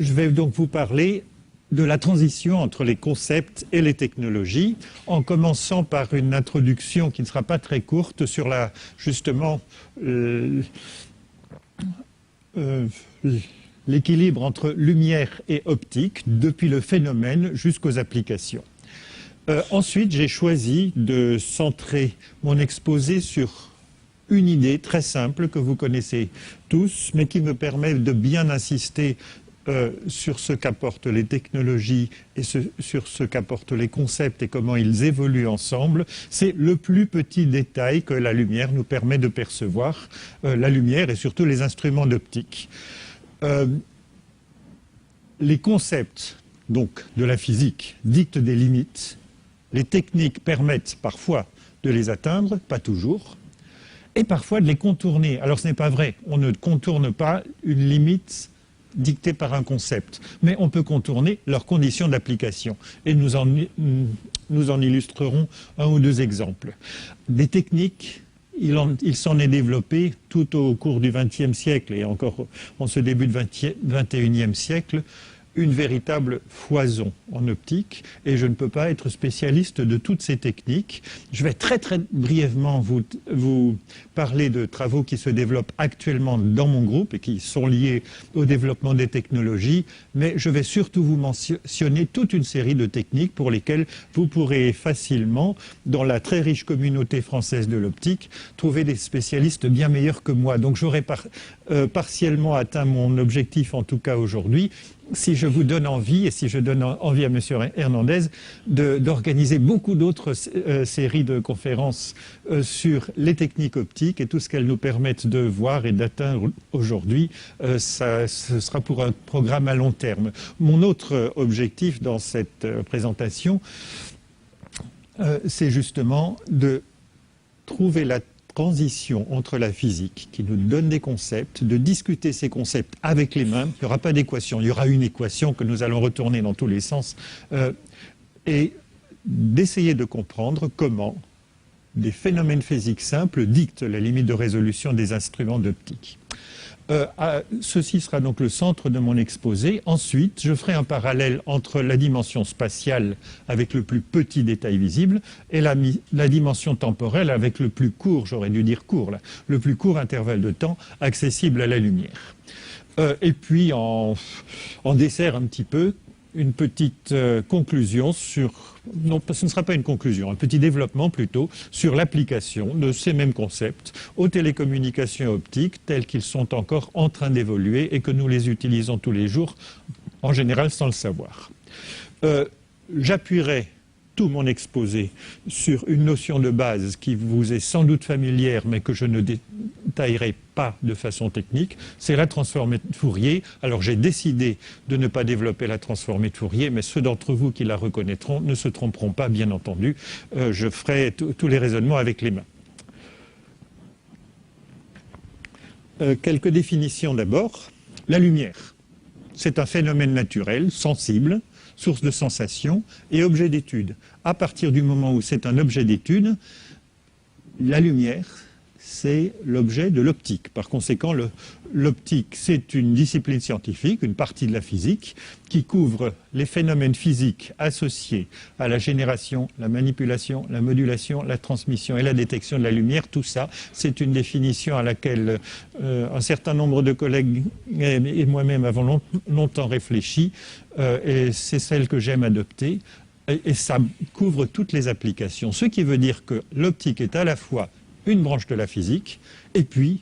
Je vais donc vous parler de la transition entre les concepts et les technologies, en commençant par une introduction qui ne sera pas très courte sur justement l'équilibre entre lumière et optique, depuis le phénomène jusqu'aux applications. Ensuite, j'ai choisi de centrer mon exposé sur une idée très simple que vous connaissez tous, mais qui me permet de bien insister sur ce qu'apportent les technologies et sur ce qu'apportent les concepts et comment ils évoluent ensemble. C'est le plus petit détail que la lumière nous permet de percevoir, la lumière et surtout les instruments d'optique. Les concepts donc, de la physique dictent des limites. Les techniques permettent parfois de les atteindre, pas toujours, et parfois de les contourner. Alors ce n'est pas vrai, on ne contourne pas une limite dictée par un concept, mais on peut contourner leurs conditions d'application. Et nous en illustrerons un ou deux exemples. Des techniques, il s'en est développé tout au cours du XXe siècle et encore en ce début de XXIe siècle, une véritable foison en optique, et je ne peux pas être spécialiste de toutes ces techniques. Je vais très brièvement vous parler de travaux qui se développent actuellement dans mon groupe et qui sont liés au développement des technologies, mais je vais surtout vous mentionner toute une série de techniques pour lesquelles vous pourrez facilement, dans la très riche communauté française de l'optique, trouver des spécialistes bien meilleurs que moi. Donc j'aurai partiellement atteint mon objectif, en tout cas aujourd'hui, si je vous donne envie, et si je donne envie à M. Hernandez, d'organiser beaucoup d'autres séries de conférences sur les techniques optiques et tout ce qu'elles nous permettent de voir et d'atteindre aujourd'hui, ce sera pour un programme à long terme. Mon autre objectif dans cette présentation, c'est justement de trouver la transition entre la physique qui nous donne des concepts, de discuter ces concepts avec les mains. Il n'y aura pas d'équation, il y aura une équation que nous allons retourner dans tous les sens, et d'essayer de comprendre comment des phénomènes physiques simples dictent la limite de résolution des instruments d'optique. Ceci sera donc le centre de mon exposé. Ensuite, je ferai un parallèle entre la dimension spatiale avec le plus petit détail visible et la dimension temporelle avec le plus court, j'aurais dû dire court, là, le plus court intervalle de temps accessible à la lumière. Et puis, en dessert un petit peu, une petite conclusion sur... Non, ce ne sera pas une conclusion, un petit développement plutôt sur l'application de ces mêmes concepts aux télécommunications optiques telles qu'ils sont encore en train d'évoluer et que nous les utilisons tous les jours, en général sans le savoir. J'appuierai tout mon exposé sur une notion de base qui vous est sans doute familière mais que je ne détaillerai pas de façon technique, c'est la transformée de Fourier. Alors j'ai décidé de ne pas développer la transformée de Fourier, mais ceux d'entre vous qui la reconnaîtront ne se tromperont pas, bien entendu. Je ferai tous les raisonnements avec les mains. Quelques définitions d'abord. La lumière, c'est un phénomène naturel, sensible, source de sensation et objet d'étude. À partir du moment où c'est un objet d'étude, la lumière, c'est l'objet de l'optique. Par conséquent, l'optique, c'est une discipline scientifique, une partie de la physique, qui couvre les phénomènes physiques associés à la génération, la manipulation, la modulation, la transmission et la détection de la lumière. Tout ça, c'est une définition à laquelle un certain nombre de collègues et moi-même avons longtemps réfléchi, et c'est celle que j'aime adopter. Et ça couvre toutes les applications. Ce qui veut dire que l'optique est à la fois une branche de la physique, et puis,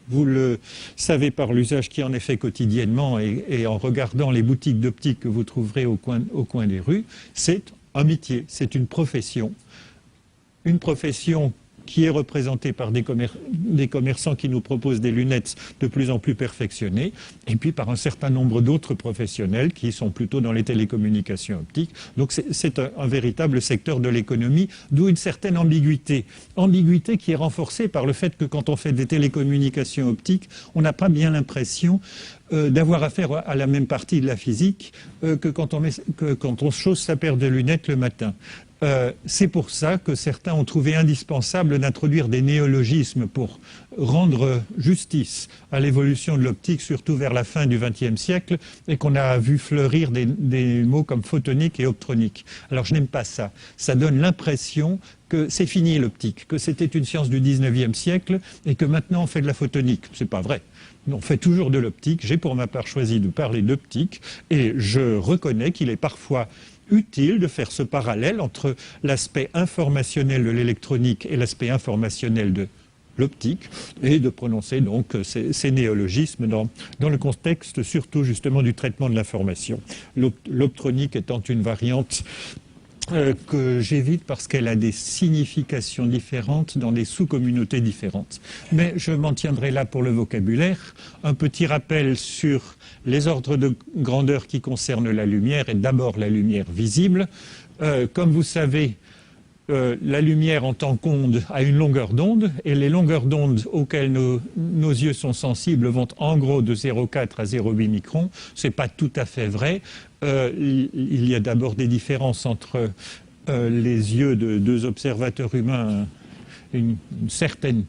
vous le savez par l'usage qui en est fait quotidiennement et en regardant les boutiques d'optique que vous trouverez au coin des rues, c'est un métier, c'est une profession qui est représentée par des commerçants qui nous proposent des lunettes de plus en plus perfectionnées, et puis par un certain nombre d'autres professionnels qui sont plutôt dans les télécommunications optiques. Donc c'est un véritable secteur de l'économie, d'où une certaine ambiguïté. Ambiguïté qui est renforcée par le fait que quand on fait des télécommunications optiques, on n'a pas bien l'impression d'avoir affaire à la même partie de la physique que quand on chausse sa paire de lunettes le matin. C'est pour ça que certains ont trouvé indispensable d'introduire des néologismes pour rendre justice à l'évolution de l'optique, surtout vers la fin du XXe siècle, et qu'on a vu fleurir des mots comme photonique et optronique. Alors je n'aime pas ça. Ça donne l'impression que c'est fini l'optique, que c'était une science du XIXe siècle et que maintenant on fait de la photonique. C'est pas vrai. On fait toujours de l'optique. J'ai pour ma part choisi de parler d'optique et je reconnais qu'il est parfois utile de faire ce parallèle entre l'aspect informationnel de l'électronique et l'aspect informationnel de l'optique et de prononcer donc ces néologismes dans le contexte surtout justement du traitement de l'information. L'optronique étant une variante que j'évite parce qu'elle a des significations différentes dans des sous-communautés différentes. Mais je m'en tiendrai là pour le vocabulaire. Un petit rappel sur les ordres de grandeur qui concernent la lumière, et d'abord la lumière visible. Comme vous savez, la lumière en tant qu'onde a une longueur d'onde, et les longueurs d'onde auxquelles nos yeux sont sensibles vont en gros de 0,4 à 0,8 microns. Ce n'est pas tout à fait vrai. Il y a d'abord des différences entre les yeux de deux observateurs humains, une certaine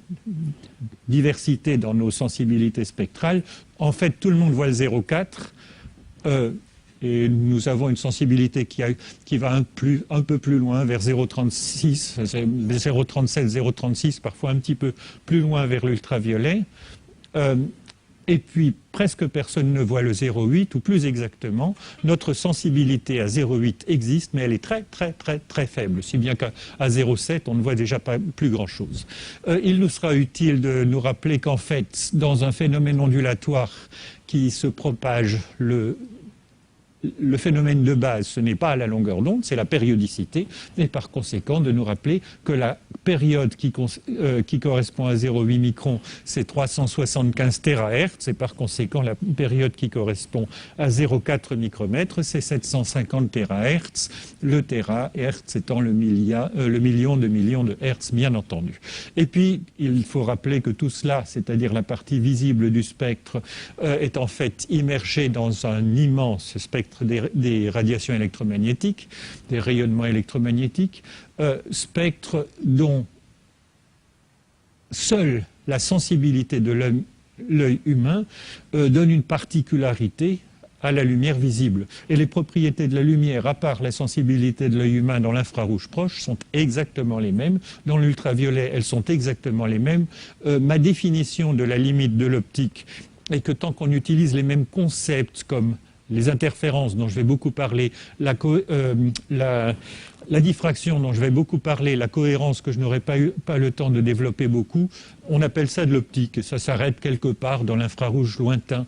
diversité dans nos sensibilités spectrales. En fait, tout le monde voit le 0,4. Et nous avons une sensibilité qui va un peu plus loin, vers 0,36, 0,37, 0,36, parfois un petit peu plus loin vers l'ultraviolet. Et puis, presque personne ne voit le 0,8, ou plus exactement, notre sensibilité à 0,8 existe, mais elle est très, très, très, très faible, si bien qu'à 0,7, on ne voit déjà pas plus grand-chose. Il nous sera utile de nous rappeler qu'en fait, dans un phénomène ondulatoire qui se propage, le phénomène de base, ce n'est pas la longueur d'onde, c'est la périodicité, et par conséquent de nous rappeler que la période qui correspond à 0,8 microns, c'est 375 THz, et par conséquent la période qui correspond à 0,4 micromètres, c'est 750 THz, le terahertz étant le million de millions de hertz, bien entendu. Et puis, il faut rappeler que tout cela, c'est-à-dire la partie visible du spectre, est en fait immergé dans un immense spectre des radiations électromagnétiques, des rayonnements électromagnétiques, spectre dont seule la sensibilité de l'œil humain donne une particularité à la lumière visible. Et les propriétés de la lumière, à part la sensibilité de l'œil humain dans l'infrarouge proche, sont exactement les mêmes. Dans l'ultraviolet, elles sont exactement les mêmes. Ma définition de la limite de l'optique est que tant qu'on utilise les mêmes concepts comme les interférences dont je vais beaucoup parler, la diffraction dont je vais beaucoup parler, la cohérence que je n'aurai pas le temps de développer beaucoup, on appelle ça de l'optique. Et ça s'arrête quelque part dans l'infrarouge lointain.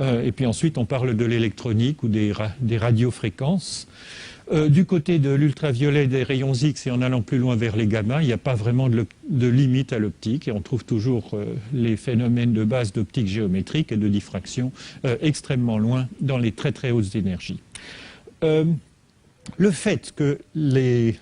Et puis ensuite, on parle de l'électronique ou des radiofréquences. Du côté de l'ultraviolet, des rayons X, et en allant plus loin vers les gamma, il n'y a pas vraiment de limite à l'optique, et on trouve toujours les phénomènes de base d'optique géométrique et de diffraction extrêmement loin dans les très très hautes énergies. Le fait que les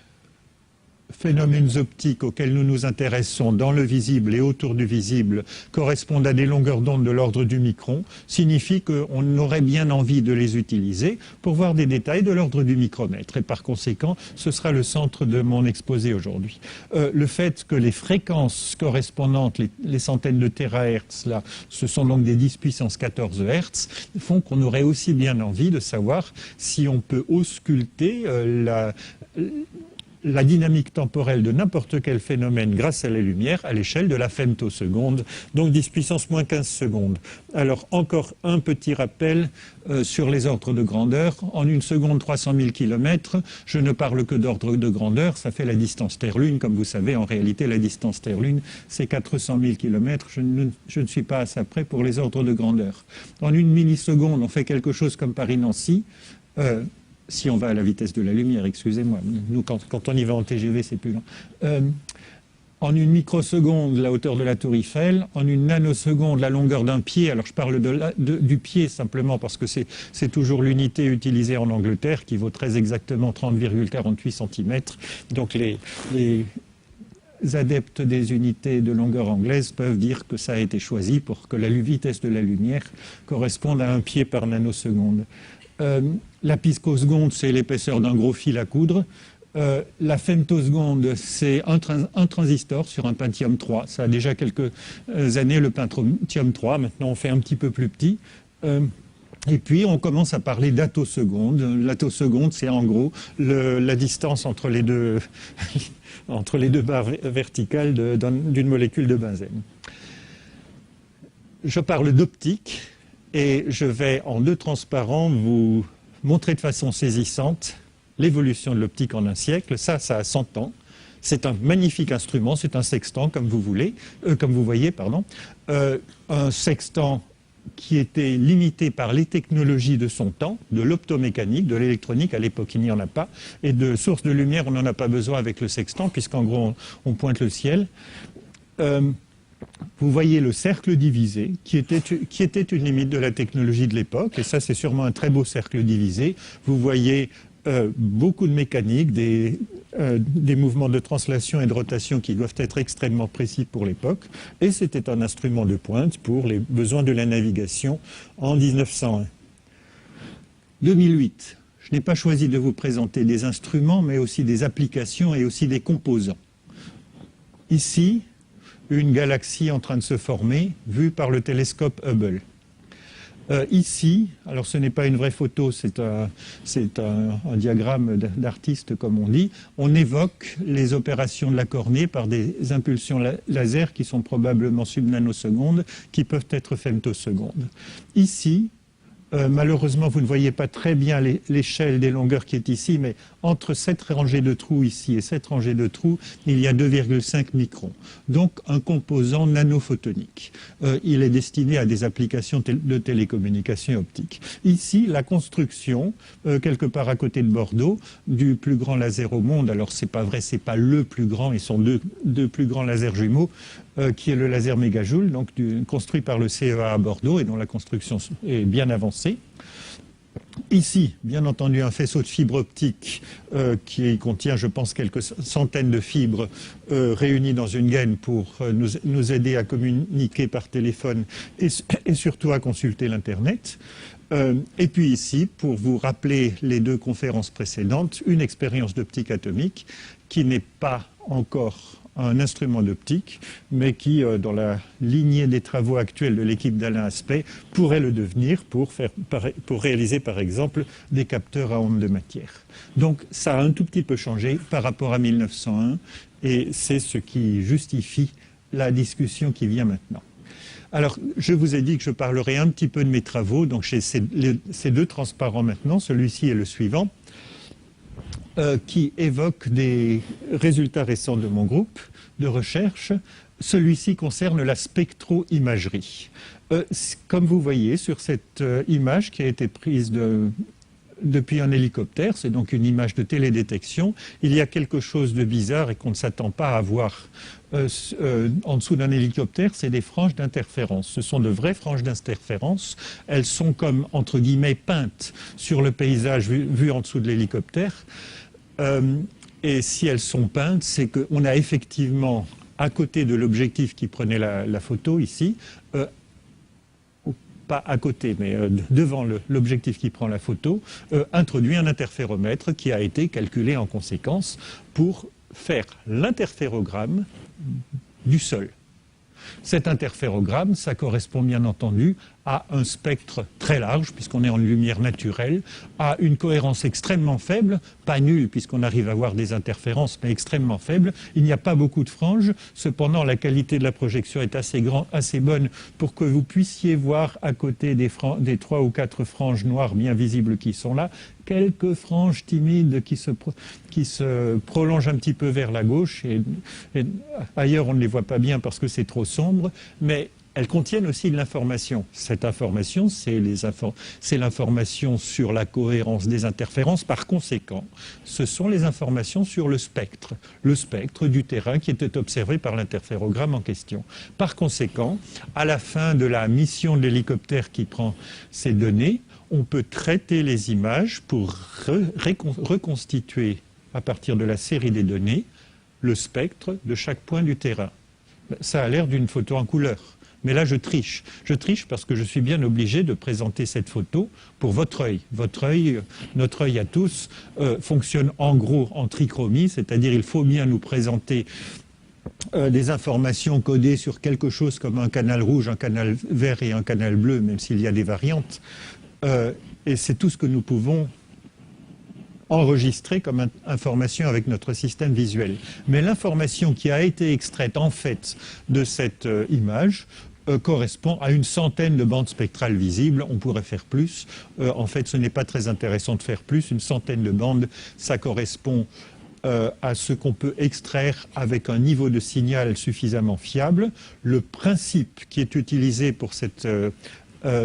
phénomènes optiques auxquels nous nous intéressons dans le visible et autour du visible correspondent à des longueurs d'onde de l'ordre du micron, signifie qu'on aurait bien envie de les utiliser pour voir des détails de l'ordre du micromètre. Et par conséquent, ce sera le centre de mon exposé aujourd'hui. Le fait que les fréquences correspondantes, les centaines de terahertz, là, ce sont donc des 10 puissance 14 Hertz, font qu'on aurait aussi bien envie de savoir si on peut ausculter la dynamique temporelle de n'importe quel phénomène grâce à la lumière à l'échelle de la femtoseconde, donc 10 puissance moins 15 secondes. Alors encore un petit rappel sur les ordres de grandeur. En une seconde 300 000 km, je ne parle que d'ordre de grandeur, ça fait la distance Terre-Lune. Comme vous savez, en réalité, la distance Terre-Lune, c'est 400 000 km. Je ne suis pas à ça près pour les ordres de grandeur. En une milliseconde, on fait quelque chose comme Paris-Nancy. Si on va à la vitesse de la lumière, excusez-moi. Nous, quand on y va en TGV, c'est plus lent. En une microseconde, la hauteur de la tour Eiffel. En une nanoseconde, la longueur d'un pied. Alors, je parle du pied simplement parce que c'est toujours l'unité utilisée en Angleterre qui vaut très exactement 30,48 cm. Donc, les adeptes des unités de longueur anglaises peuvent dire que ça a été choisi pour que la vitesse de la lumière corresponde à un pied par nanoseconde. La picoseconde, c'est l'épaisseur d'un gros fil à coudre. La femtoseconde, c'est un transistor sur un Pentium 3. Ça a déjà quelques années, le Pentium 3. Maintenant, on fait un petit peu plus petit. Et puis, on commence à parler d'attoseconde. L'attoseconde, c'est en gros la distance entre les deux, entre les deux barres verticales d'une molécule de benzène. Je parle d'optique et je vais, en deux transparents, vous montrer de façon saisissante l'évolution de l'optique en un siècle. Ça a 100 ans. C'est un magnifique instrument, c'est un sextant, comme vous voyez, pardon. Un sextant qui était limité par les technologies de son temps, de l'optomécanique, de l'électronique, à l'époque il n'y en a pas, et de sources de lumière, on n'en a pas besoin avec le sextant, puisqu'en gros on pointe le ciel. Vous voyez le cercle divisé, qui était une limite de la technologie de l'époque, et ça c'est sûrement un très beau cercle divisé. Vous voyez beaucoup de mécanique, des mouvements de translation et de rotation qui doivent être extrêmement précis pour l'époque, et c'était un instrument de pointe pour les besoins de la navigation en 1901. 2008, je n'ai pas choisi de vous présenter des instruments, mais aussi des applications et aussi des composants. Ici, une galaxie en train de se former, vue par le télescope Hubble. Ici, alors ce n'est pas une vraie photo, c'est un diagramme d'artiste comme on dit, on évoque les opérations de la cornée par des impulsions laser qui sont probablement subnanosecondes, qui peuvent être femtosecondes. Ici, malheureusement, vous ne voyez pas très bien l'échelle des longueurs qui est ici, mais entre cette rangée de trous ici et cette rangée de trous, il y a 2,5 microns. Donc un composant nanophotonique. Il est destiné à des applications de télécommunication optique. Ici, la construction, quelque part à côté de Bordeaux, du plus grand laser au monde. Alors c'est pas vrai, c'est pas le plus grand, ils sont deux plus grands lasers jumeaux, qui est le laser mégajoule, donc construit par le CEA à Bordeaux et dont la construction est bien avancée. Ici, bien entendu, un faisceau de fibres optiques qui contient, je pense, quelques centaines de fibres réunies dans une gaine pour nous aider à communiquer par téléphone et surtout à consulter l'Internet. Et puis ici, pour vous rappeler les deux conférences précédentes, une expérience d'optique atomique qui n'est pas encore un instrument d'optique, mais qui, dans la lignée des travaux actuels de l'équipe d'Alain Aspect, pourrait le devenir pour réaliser, par exemple, des capteurs à ondes de matière. Donc, ça a un tout petit peu changé par rapport à 1901, et c'est ce qui justifie la discussion qui vient maintenant. Alors, je vous ai dit que je parlerai un petit peu de mes travaux, donc j'ai ces deux transparents maintenant, celui-ci et le suivant, qui évoque des résultats récents de mon groupe de recherche. Celui-ci concerne la spectro-imagerie. Comme vous voyez sur cette image qui a été prise depuis un hélicoptère, c'est donc une image de télédétection, il y a quelque chose de bizarre et qu'on ne s'attend pas à voir en dessous d'un hélicoptère, c'est des franges d'interférence. Ce sont de vraies franges d'interférence. Elles sont comme, entre guillemets, peintes sur le paysage vu en dessous de l'hélicoptère. Et si elles sont peintes, c'est qu'on a effectivement, à côté de l'objectif qui prenait la photo ici, pas à côté, mais devant l'objectif qui prend la photo, introduit un interféromètre qui a été calculé en conséquence pour faire l'interférogramme du sol. Cet interférogramme, ça correspond bien entendu à un spectre très large, puisqu'on est en lumière naturelle, à une cohérence extrêmement faible, pas nulle, puisqu'on arrive à voir des interférences, mais extrêmement faible. Il n'y a pas beaucoup de franges, cependant la qualité de la projection est assez bonne pour que vous puissiez voir à côté des 3 ou 4 franges noires bien visibles qui sont là, quelques franges timides qui se prolongent un petit peu vers la gauche, et ailleurs on ne les voit pas bien parce que c'est trop sombre, mais elles contiennent aussi de l'information. Cette information, c'est l'information sur la cohérence des interférences. Par conséquent, ce sont les informations sur le spectre du terrain qui était observé par l'interférogramme en question. Par conséquent, à la fin de la mission de l'hélicoptère qui prend ces données, on peut traiter les images pour reconstituer, à partir de la série des données, le spectre de chaque point du terrain. Ça a l'air d'une photo en couleur. Mais là, je triche. Je triche parce que je suis bien obligé de présenter cette photo pour votre œil. Votre œil, notre œil à tous, fonctionne en gros en trichromie, c'est-à-dire il faut bien nous présenter des informations codées sur quelque chose comme un canal rouge, un canal vert et un canal bleu, même s'il y a des variantes. Et c'est tout ce que nous pouvons enregistrer comme information avec notre système visuel. Mais l'information qui a été extraite en fait de cette image correspond à une centaine de bandes spectrales visibles. On pourrait faire plus. En fait, ce n'est pas très intéressant de faire plus. Une centaine de bandes, ça correspond à ce qu'on peut extraire avec un niveau de signal suffisamment fiable. Le principe qui est utilisé pour cette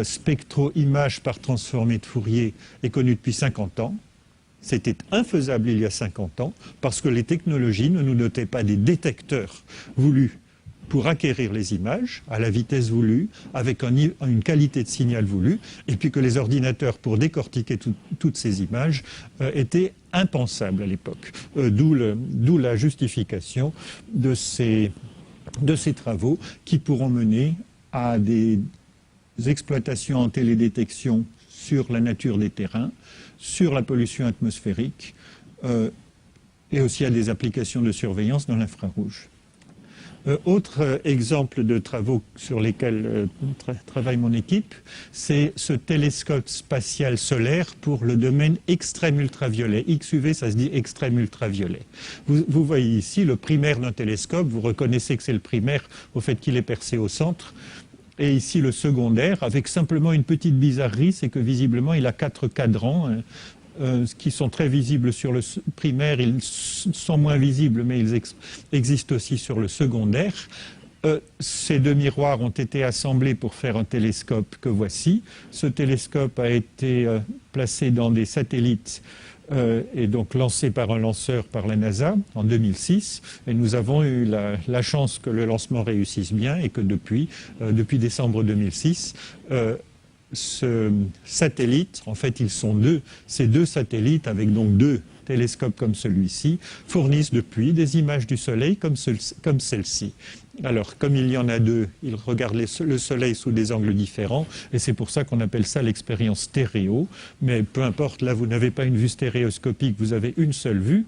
spectro-image par transformée de Fourier est connu depuis 50 ans. C'était infaisable il y a 50 ans parce que les technologies ne nous dotaient pas des détecteurs voulus pour acquérir les images à la vitesse voulue, avec une qualité de signal voulue, et puis que les ordinateurs, pour décortiquer toutes ces images, étaient impensables à l'époque. D'où la justification de ces travaux qui pourront mener à des exploitations en télédétection sur la nature des terrains, sur la pollution atmosphérique, et aussi à des applications de surveillance dans l'infrarouge. Autre exemple de travaux sur lesquels travaille mon équipe, c'est ce télescope spatial solaire pour le domaine extrême ultraviolet. XUV, ça se dit extrême ultraviolet. Vous voyez ici le primaire d'un télescope, vous reconnaissez que c'est le primaire au fait qu'il est percé au centre. Et ici le secondaire, avec simplement une petite bizarrerie, c'est que visiblement il a 4 cadrans, qui sont très visibles sur le primaire, ils sont moins visibles, mais ils existent aussi sur le secondaire. Ces deux miroirs ont été assemblés pour faire un télescope que voici. Ce télescope a été placé dans des satellites et donc lancé par un lanceur par la NASA en 2006. Et nous avons eu la chance que le lancement réussisse bien et que depuis décembre 2006, ce satellite, en fait ils sont deux, ces deux satellites avec donc deux télescopes comme celui-ci, fournissent depuis des images du Soleil comme celle-ci. Alors, comme il y en a deux, ils regardent le Soleil sous des angles différents, et c'est pour ça qu'on appelle ça l'expérience stéréo. Mais peu importe, là, vous n'avez pas une vue stéréoscopique, vous avez une seule vue.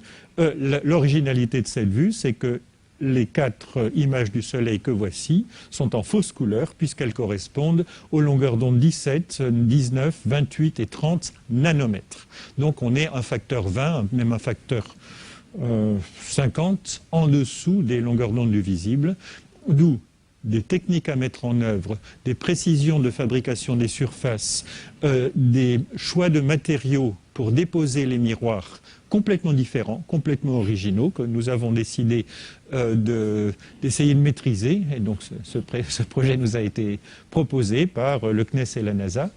L'originalité de cette vue, c'est que les 4 images du Soleil que voici sont en fausse couleur, puisqu'elles correspondent aux longueurs d'onde 17, 19, 28 et 30 nanomètres. Donc, on est un facteur 20, même un facteur 50 en dessous des longueurs d'onde du visible, d'où des techniques à mettre en œuvre, des précisions de fabrication des surfaces, des choix de matériaux pour déposer les miroirs complètement différents, complètement originaux, que nous avons décidé d'essayer de maîtriser. Et donc ce projet nous a été proposé par le CNES et la NASA.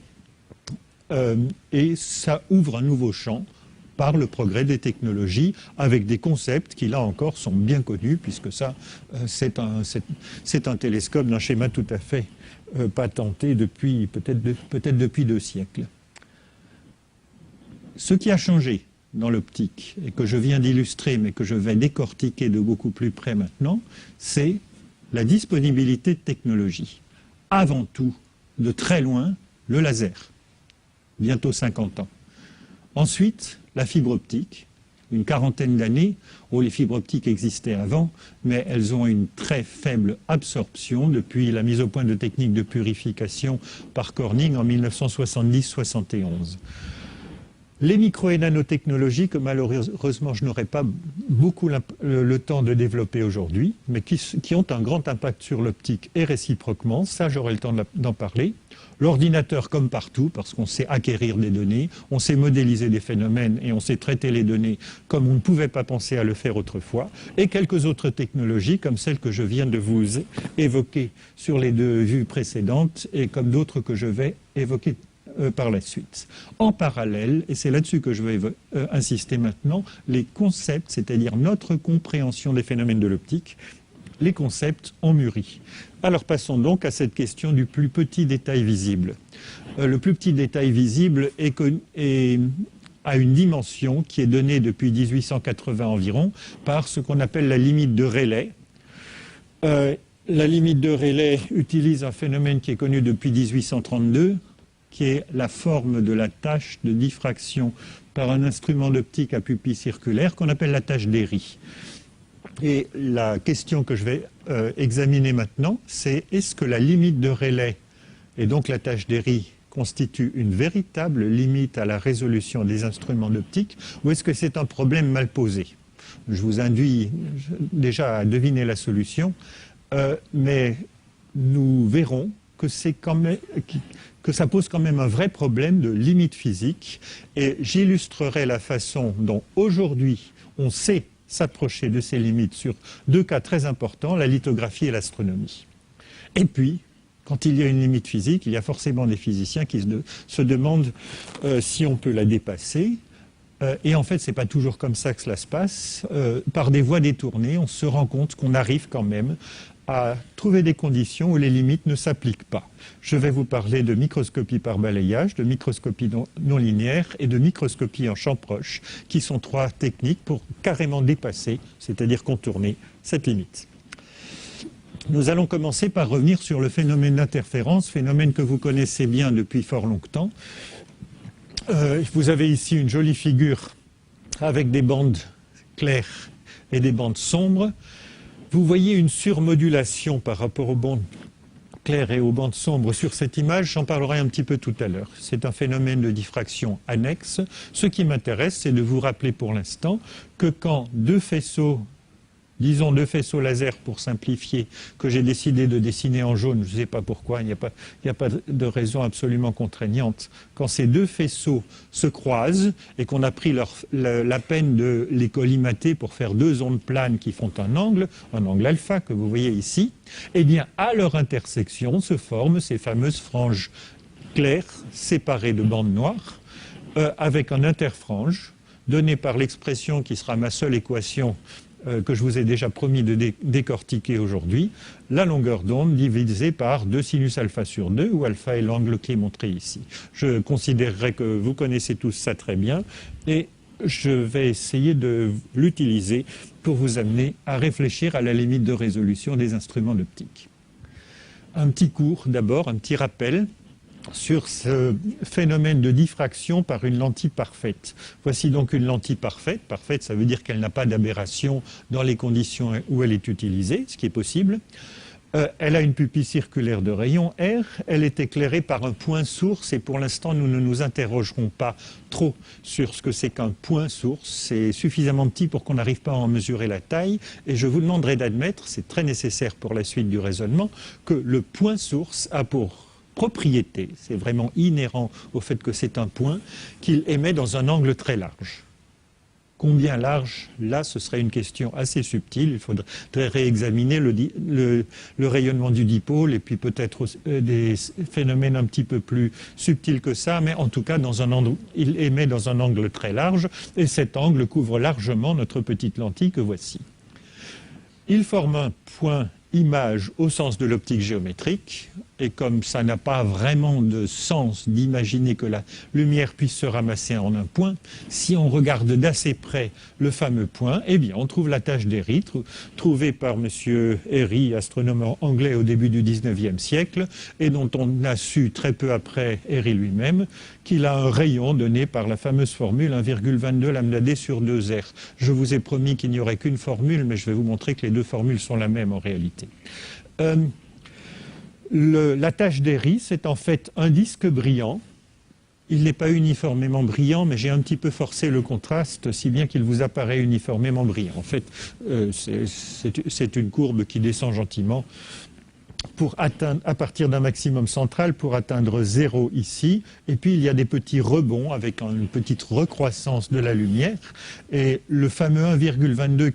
Et ça ouvre un nouveau champ par le progrès des technologies, avec des concepts qui, là encore, sont bien connus, puisque ça, c'est un télescope d'un schéma tout à fait patenté depuis, peut-être depuis 2 siècles. Ce qui a changé dans l'optique, et que je viens d'illustrer, mais que je vais décortiquer de beaucoup plus près maintenant, c'est la disponibilité de technologies. Avant tout, de très loin, le laser, bientôt 50 ans. Ensuite, la fibre optique, une quarantaine d'années, où les fibres optiques existaient avant, mais elles ont une très faible absorption depuis la mise au point de techniques de purification par Corning en 1970-71. Les micro- et nanotechnologies que malheureusement je n'aurai pas beaucoup le temps de développer aujourd'hui, mais qui ont un grand impact sur l'optique et réciproquement, ça j'aurai le temps d'en parler. L'ordinateur comme partout, parce qu'on sait acquérir des données, on sait modéliser des phénomènes et on sait traiter les données comme on ne pouvait pas penser à le faire autrefois, et quelques autres technologies comme celles que je viens de vous évoquer sur les 2 vues précédentes et comme d'autres que je vais évoquer par la suite. En parallèle, et c'est là-dessus que je vais insister maintenant, les concepts, c'est-à-dire notre compréhension des phénomènes de l'optique, les concepts ont mûri. Alors passons donc à cette question du plus petit détail visible. Le plus petit détail visible a une dimension qui est donnée depuis 1880 environ par ce qu'on appelle la limite de Rayleigh. La limite de Rayleigh utilise un phénomène qui est connu depuis 1832, qui est la forme de la tâche de diffraction par un instrument d'optique à pupille circulaire qu'on appelle la tâche d'Airy. Et la question que je vais examiner maintenant, c'est est-ce que la limite de Rayleigh et donc la tâche d'Airy constitue une véritable limite à la résolution des instruments d'optique ou est-ce que c'est un problème mal posé? Je vous induis déjà à deviner la solution, mais nous verrons que ça pose quand même un vrai problème de limite physique et j'illustrerai la façon dont aujourd'hui on sait s'approcher de ces limites sur deux cas très importants, la lithographie et l'astronomie. Et puis, quand il y a une limite physique, il y a forcément des physiciens qui se demandent si on peut la dépasser. Et en fait, ce n'est pas toujours comme ça que cela se passe. Par des voies détournées, on se rend compte qu'on arrive quand même à trouver des conditions où les limites ne s'appliquent pas. Je vais vous parler de microscopie par balayage, de microscopie non linéaire et de microscopie en champ proche, qui sont trois techniques pour carrément dépasser, c'est-à-dire contourner cette limite. Nous allons commencer par revenir sur le phénomène d'interférence, phénomène que vous connaissez bien depuis fort longtemps. Vous avez ici une jolie figure avec des bandes claires et des bandes sombres. Vous voyez une surmodulation par rapport aux bandes claires et aux bandes sombres sur cette image. J'en parlerai un petit peu tout à l'heure. C'est un phénomène de diffraction annexe. Ce qui m'intéresse, c'est de vous rappeler pour l'instant que quand deux faisceaux, disons deux faisceaux laser pour simplifier, que j'ai décidé de dessiner en jaune, je ne sais pas pourquoi, il n'y a pas de raison absolument contraignante. Quand ces deux faisceaux se croisent et qu'on a pris la peine de les collimater pour faire deux ondes planes qui font un angle alpha que vous voyez ici, eh bien à leur intersection se forment ces fameuses franges claires séparées de bandes noires avec un interfrange donné par l'expression qui sera ma seule équation que je vous ai déjà promis de décortiquer aujourd'hui, la longueur d'onde divisée par 2 sinus alpha sur 2, où alpha est l'angle qui est montré ici. Je considérerais que vous connaissez tous ça très bien, et je vais essayer de l'utiliser pour vous amener à réfléchir à la limite de résolution des instruments d'optique. Un petit cours d'abord, un petit rappel sur ce phénomène de diffraction par une lentille parfaite. Voici donc une lentille parfaite. Parfaite, ça veut dire qu'elle n'a pas d'aberration dans les conditions où elle est utilisée, ce qui est possible. Elle a une pupille circulaire de rayon R. Elle est éclairée par un point source et pour l'instant, nous ne nous interrogerons pas trop sur ce que c'est qu'un point source. C'est suffisamment petit pour qu'on n'arrive pas à en mesurer la taille et je vous demanderai d'admettre, c'est très nécessaire pour la suite du raisonnement, que le point source a pour propriété, c'est vraiment inhérent au fait que c'est un point, qu'il émet dans un angle très large. Combien large? Là, ce serait une question assez subtile. Il faudrait réexaminer le rayonnement du dipôle et puis peut-être des phénomènes un petit peu plus subtils que ça, mais en tout cas, il émet dans un angle très large et cet angle couvre largement notre petite lentille que voici. Il forme un point image au sens de l'optique géométrique, et comme ça n'a pas vraiment de sens d'imaginer que la lumière puisse se ramasser en un point, si on regarde d'assez près le fameux point, eh bien on trouve la tâche d'Airy, trouvée par M. Airy, astronome anglais au début du XIXe siècle, et dont on a su très peu après Airy lui-même, qu'il a un rayon donné par la fameuse formule 1,22 lambda d sur 2r. Je vous ai promis qu'il n'y aurait qu'une formule, mais je vais vous montrer que les deux formules sont la même en réalité. La tâche d'Airy, c'est en fait un disque brillant. Il n'est pas uniformément brillant, mais j'ai un petit peu forcé le contraste, si bien qu'il vous apparaît uniformément brillant. En fait, c'est une courbe qui descend gentiment à partir d'un maximum central pour atteindre 0 ici. Et puis, il y a des petits rebonds avec une petite recroissance de la lumière. Et le fameux 1,22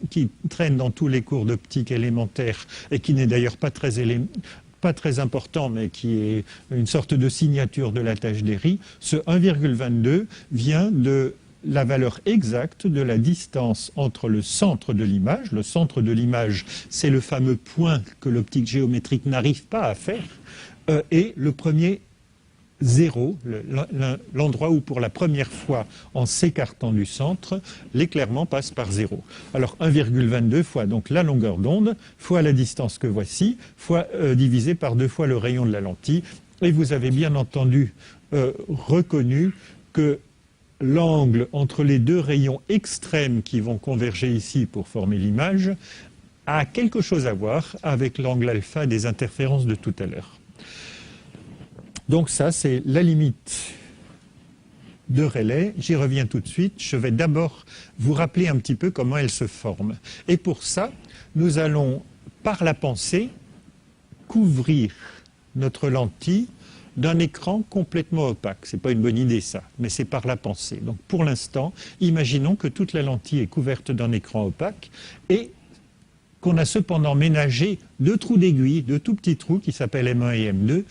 qui traîne dans tous les cours d'optique élémentaire et qui n'est d'ailleurs pas très important, mais qui est une sorte de signature de la tâche d'Airy, ce 1,22 vient de la valeur exacte de la distance entre le centre de l'image. Le centre de l'image, c'est le fameux point que l'optique géométrique n'arrive pas à faire, et le premier 0, l'endroit où pour la première fois, en s'écartant du centre, l'éclairement passe par 0. Alors 1,22 fois donc la longueur d'onde, fois la distance que voici, fois divisé par 2 fois le rayon de la lentille. Et vous avez bien entendu reconnu que l'angle entre les deux rayons extrêmes qui vont converger ici pour former l'image a quelque chose à voir avec l'angle alpha des interférences de tout à l'heure. Donc ça, c'est la limite de Rayleigh. J'y reviens tout de suite. Je vais d'abord vous rappeler un petit peu comment elle se forme. Et pour ça, nous allons, par la pensée, couvrir notre lentille d'un écran complètement opaque. Ce n'est pas une bonne idée ça, mais c'est par la pensée. Donc pour l'instant, imaginons que toute la lentille est couverte d'un écran opaque et qu'on a cependant ménagé 2 trous d'aiguille, 2 tout petits trous qui s'appellent M1 et M2,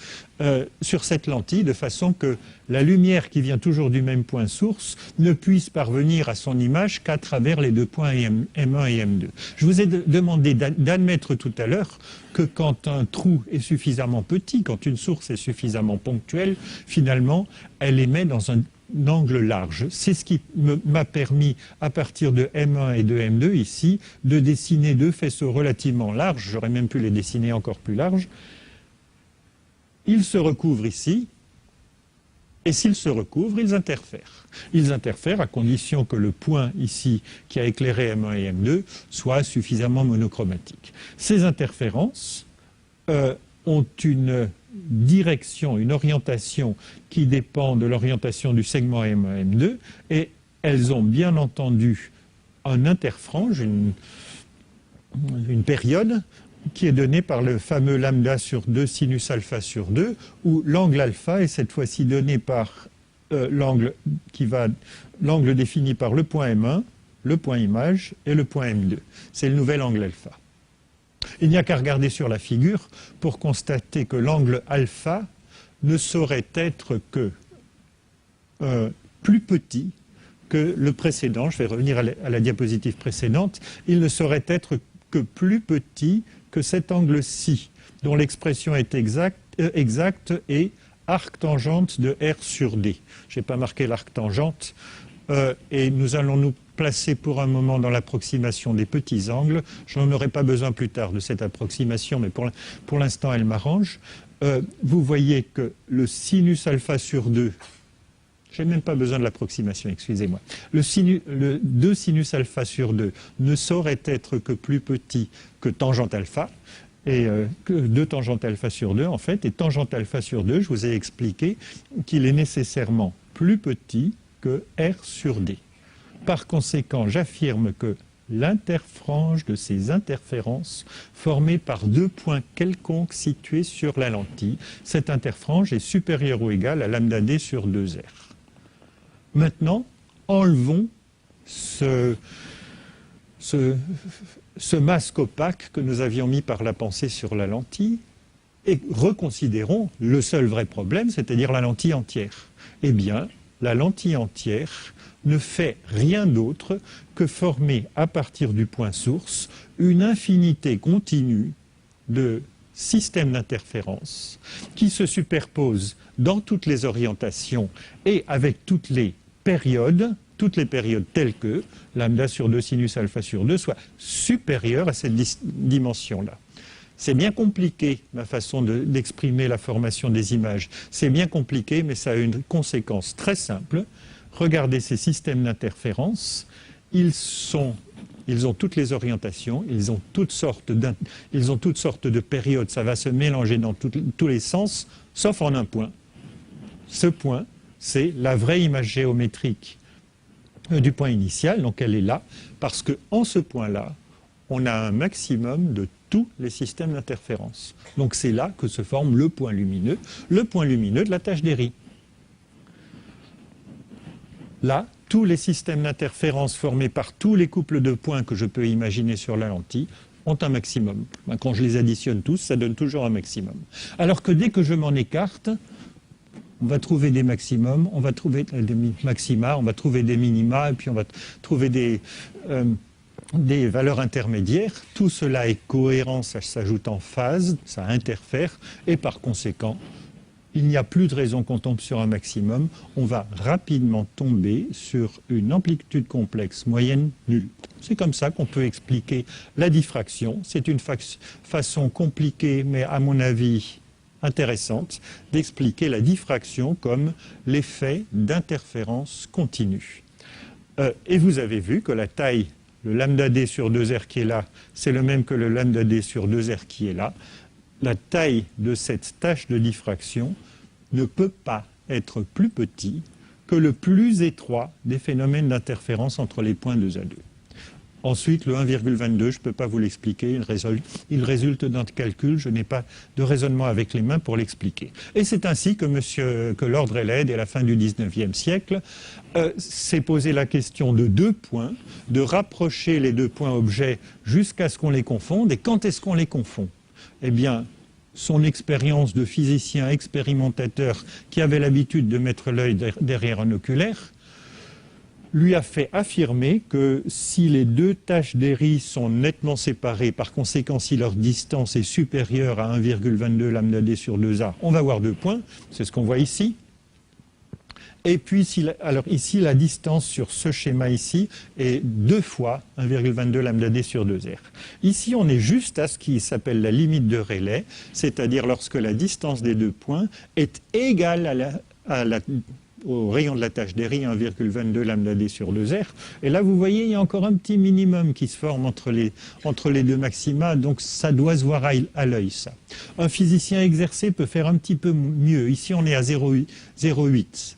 sur cette lentille, de façon que la lumière qui vient toujours du même point source ne puisse parvenir à son image qu'à travers les 2 points M1 et M2. Je vous ai demandé d'admettre tout à l'heure que quand un trou est suffisamment petit, quand une source est suffisamment ponctuelle, finalement, elle émet dans un angle large. C'est ce qui m'a permis, à partir de M1 et de M2 ici, de dessiner 2 faisceaux relativement larges. J'aurais même pu les dessiner encore plus larges. Ils se recouvrent ici, et s'ils se recouvrent, ils interfèrent. Ils interfèrent à condition que le point ici, qui a éclairé M1 et M2, soit suffisamment monochromatique. Ces interférences ont une direction, une orientation qui dépend de l'orientation du segment M1 M2 et elles ont bien entendu un interfrange, une période qui est donnée par le fameux lambda sur 2 sinus alpha sur 2 où l'angle alpha est cette fois-ci donné par l'angle défini par le point M1, le point image et le point M2. C'est le nouvel angle alpha. Il n'y a qu'à regarder sur la figure pour constater que l'angle alpha ne saurait être que plus petit que le précédent. Je vais revenir à la diapositive précédente. Il ne saurait être que plus petit que cet angle-ci, dont l'expression est exacte et arctangente de R sur D. Je n'ai pas marqué l'arctangente. Et nous allons nous placer pour un moment dans l'approximation des petits angles. Je n'en aurai pas besoin plus tard de cette approximation, mais pour l'instant, elle m'arrange. Vous voyez que le sinus alpha sur 2, je n'ai même pas besoin de l'approximation, excusez-moi. Le 2 sinus alpha sur 2 ne saurait être que plus petit que tangente alpha, et que 2 tangente alpha sur 2, en fait, et tangente alpha sur 2, je vous ai expliqué qu'il est nécessairement plus petit que R sur D. Par conséquent, j'affirme que l'interfrange de ces interférences formées par 2 points quelconques situés sur la lentille, cette interfrange est supérieure ou égale à lambda D sur 2R. Maintenant, enlevons ce masque opaque que nous avions mis par la pensée sur la lentille et reconsidérons le seul vrai problème, c'est-à-dire la lentille entière. Eh bien, la lentille entière ne fait rien d'autre que former à partir du point source une infinité continue de systèmes d'interférence qui se superposent dans toutes les orientations et avec toutes les périodes telles que lambda sur 2 sinus alpha sur 2 soit supérieure à cette dimension-là. C'est bien compliqué, ma façon d'exprimer la formation des images. C'est bien compliqué, mais ça a une conséquence très simple. Regardez ces systèmes d'interférence. Ils ont toutes les orientations, ils ont toutes sortes de périodes. Ça va se mélanger dans tous les sens, sauf en un point. Ce point, c'est la vraie image géométrique du point initial, donc elle est là, parce qu'en ce point-là, on a un maximum de tous les systèmes d'interférence. Donc c'est là que se forme le point lumineux de la tâche d'Airy. Là, tous les systèmes d'interférence formés par tous les couples de points que je peux imaginer sur la lentille ont un maximum. Quand je les additionne tous, ça donne toujours un maximum. Alors que dès que je m'en écarte, on va trouver des maximums, on va trouver des maxima, on va trouver des minima, et puis on va trouver des valeurs intermédiaires. Tout cela est cohérent, ça s'ajoute en phase, ça interfère, et par conséquent, il n'y a plus de raison qu'on tombe sur un maximum, on va rapidement tomber sur une amplitude complexe moyenne nulle. C'est comme ça qu'on peut expliquer la diffraction. C'est une façon compliquée, mais à mon avis intéressante, d'expliquer la diffraction comme l'effet d'interférence continue. Et vous avez vu que la taille, le lambda d sur 2r qui est là, c'est le même que le lambda d sur 2r qui est là. La taille de cette tâche de diffraction ne peut pas être plus petit que le plus étroit des phénomènes d'interférence entre les points 2 à 2. Ensuite, le 1,22, je ne peux pas vous l'expliquer, il résulte d'un calcul, je n'ai pas de raisonnement avec les mains pour l'expliquer. Et c'est ainsi que Lord Rayleigh, dès la fin du XIXe siècle, s'est posé la question de 2 points, de rapprocher les 2 points objets jusqu'à ce qu'on les confonde. Et quand est-ce qu'on les confond? Eh bien, son expérience de physicien expérimentateur qui avait l'habitude de mettre l'œil derrière un oculaire, lui a fait affirmer que si les 2 tâches d'Airy sont nettement séparées, par conséquent si leur distance est supérieure à 1,22 lambda d sur 2a, on va avoir 2 points, c'est ce qu'on voit ici. Et puis, alors ici, la distance sur ce schéma ici est 2 fois 1,22 lambda d sur 2r. Ici, on est juste à ce qui s'appelle la limite de Rayleigh, c'est-à-dire lorsque la distance des 2 points est égale au rayon de la tâche d'Airy, 1,22 lambda d sur 2r. Et là, vous voyez, il y a encore un petit minimum qui se forme entre les 2 maxima, donc ça doit se voir à l'œil, ça. Un physicien exercé peut faire un petit peu mieux. Ici, on est à 0,8.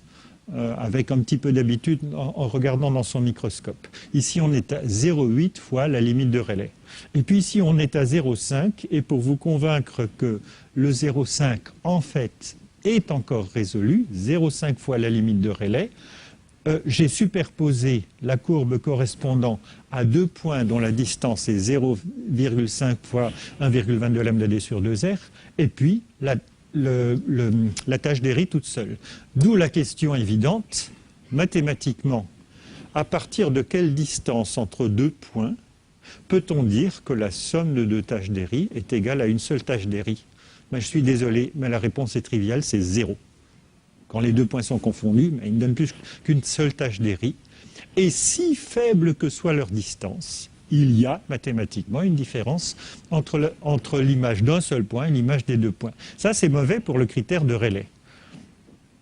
Avec un petit peu d'habitude en regardant dans son microscope. Ici, on est à 0,8 fois la limite de Rayleigh. Et puis ici, on est à 0,5. Et pour vous convaincre que le 0,5, en fait, est encore résolu, 0,5 fois la limite de Rayleigh, j'ai superposé la courbe correspondant à 2 points dont la distance est 0,5 fois 1,22 lambda d sur 2r, et puis la tâche d'Airy toute seule. D'où la question évidente, mathématiquement, à partir de quelle distance entre 2 points peut-on dire que la somme de 2 tâches d'Airy est égale à une seule tâche d'Airy? Ben, je suis désolé, mais la réponse est triviale, c'est 0. Quand les 2 points sont confondus, ben, ils ne donnent plus qu'une seule tâche d'Airy. Et si faible que soit leur distance, il y a mathématiquement une différence entre l'image d'un seul point et l'image des 2 points. Ça, c'est mauvais pour le critère de Rayleigh.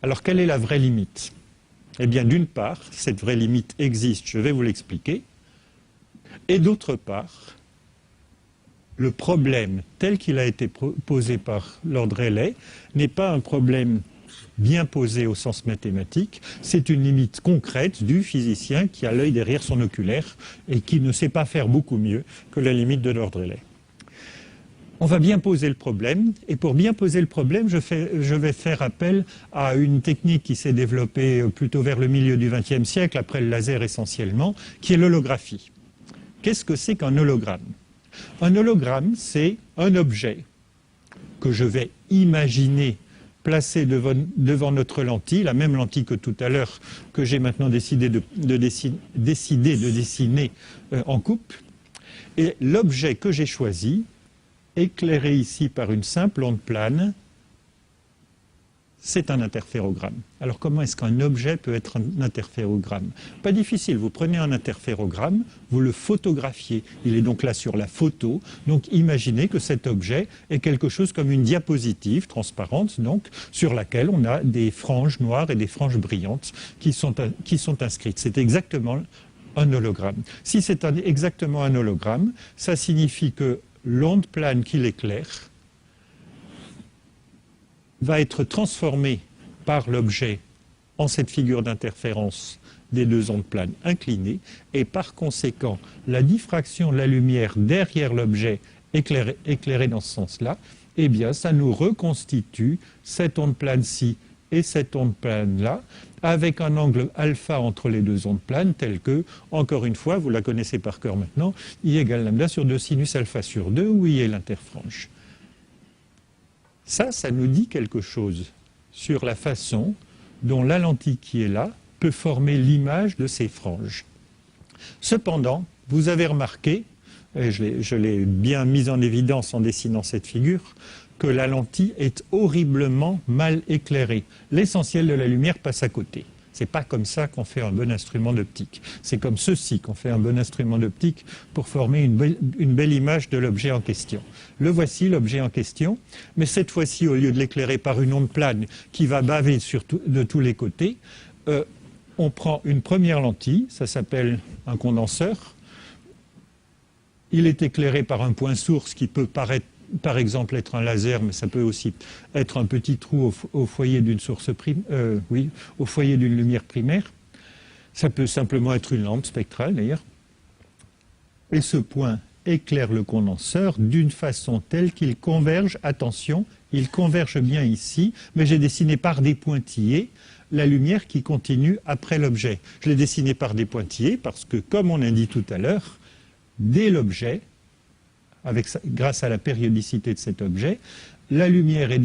Alors, quelle est la vraie limite? Eh bien, d'une part, cette vraie limite existe, je vais vous l'expliquer. Et d'autre part, le problème tel qu'il a été posé par Lord Rayleigh n'est pas un problème bien posé au sens mathématique, c'est une limite concrète du physicien qui a l'œil derrière son oculaire et qui ne sait pas faire beaucoup mieux que la limite de Lord Rayleigh. On va bien poser le problème, et pour bien poser le problème, je vais faire appel à une technique qui s'est développée plutôt vers le milieu du XXe siècle, après le laser essentiellement, qui est l'holographie. Qu'est-ce que c'est qu'un hologramme? Un hologramme, c'est un objet que je vais imaginer placé devant notre lentille, la même lentille que tout à l'heure, que j'ai maintenant décidé de dessiner en coupe. Et l'objet que j'ai choisi, éclairé ici par une simple onde plane, c'est un interférogramme. Alors comment est-ce qu'un objet peut être un interférogramme? Pas difficile, vous prenez un interférogramme, vous le photographiez, il est donc là sur la photo, donc imaginez que cet objet est quelque chose comme une diapositive transparente, donc sur laquelle on a des franges noires et des franges brillantes qui sont inscrites. C'est exactement un hologramme. Si c'est exactement un hologramme, ça signifie que l'onde plane qui l'éclaire va être transformé par l'objet en cette figure d'interférence des 2 ondes planes inclinées, et par conséquent, la diffraction de la lumière derrière l'objet éclairé dans ce sens-là, eh bien, ça nous reconstitue cette onde plane-ci et cette onde plane-là, avec un angle alpha entre les 2 ondes planes, tel que, encore une fois, vous la connaissez par cœur maintenant, I égale lambda sur 2 sinus alpha sur 2, où I est l'interfrange. Ça nous dit quelque chose sur la façon dont la lentille qui est là peut former l'image de ces franges. Cependant, vous avez remarqué, et je l'ai bien mis en évidence en dessinant cette figure, que la lentille est horriblement mal éclairée. L'essentiel de la lumière passe à côté. C'est pas comme ça qu'on fait un bon instrument d'optique. C'est comme ceci qu'on fait un bon instrument d'optique pour former une belle image de l'objet en question. Le voici, l'objet en question, mais cette fois-ci, au lieu de l'éclairer par une onde plane qui va baver de tous les côtés, on prend une première lentille, ça s'appelle un condenseur. Il est éclairé par un point source qui peut paraître, par exemple, être un laser, mais ça peut aussi être un petit trou au foyer d'une au foyer d'une lumière primaire. Ça peut simplement être une lampe spectrale, d'ailleurs. Et ce point éclaire le condenseur d'une façon telle qu'il converge, attention, il converge bien ici, mais j'ai dessiné par des pointillés la lumière qui continue après l'objet. Je l'ai dessiné par des pointillés parce que, comme on a dit tout à l'heure, dès l'objet, grâce à la périodicité de cet objet, la lumière est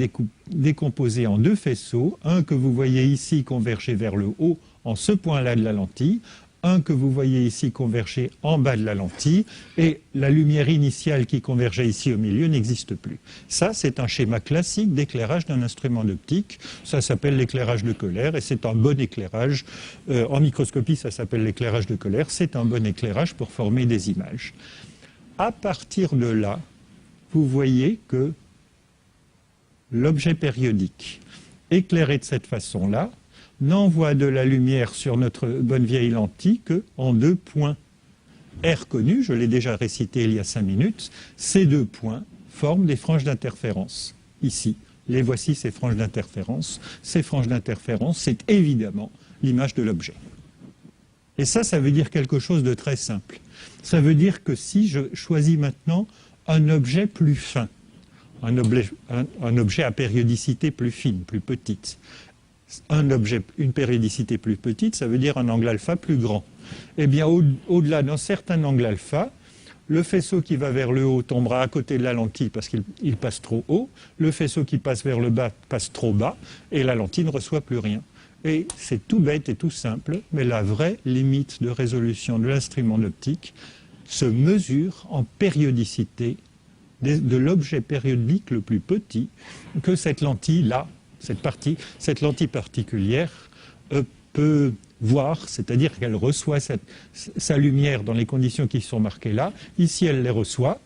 décomposée en deux faisceaux, un que vous voyez ici converger vers le haut en ce point-là de la lentille, un que vous voyez ici converger en bas de la lentille, et la lumière initiale qui convergeait ici au milieu n'existe plus. Ça, c'est un schéma classique d'éclairage d'un instrument d'optique. Ça s'appelle l'éclairage de Köhler, et c'est un bon éclairage. En microscopie, ça s'appelle l'éclairage de Köhler. C'est un bon éclairage pour former des images. À partir de là, vous voyez que l'objet périodique, éclairé de cette façon-là, n'envoie de la lumière sur notre bonne vieille lentille qu'en deux points. R connu, je l'ai déjà récité il y a 5 minutes, ces deux points forment des franges d'interférence. Ici, les voici ces franges d'interférence. Ces franges d'interférence, c'est évidemment l'image de l'objet. Et ça veut dire quelque chose de très simple. Ça veut dire que si je choisis maintenant un objet plus fin, un objet à périodicité plus fine, plus petite, une périodicité plus petite, ça veut dire un angle alpha plus grand. Eh bien, au-delà d'un certain angle alpha, le faisceau qui va vers le haut tombera à côté de la lentille parce qu'il passe trop haut, le faisceau qui passe vers le bas passe trop bas, et la lentille ne reçoit plus rien. Et c'est tout bête et tout simple, mais la vraie limite de résolution de l'instrument d'optique se mesure en périodicité de l'objet périodique le plus petit que cette lentille-là, cette lentille particulière peut voir, c'est-à-dire qu'elle reçoit sa lumière dans les conditions qui sont marquées là. Ici, elle les reçoit,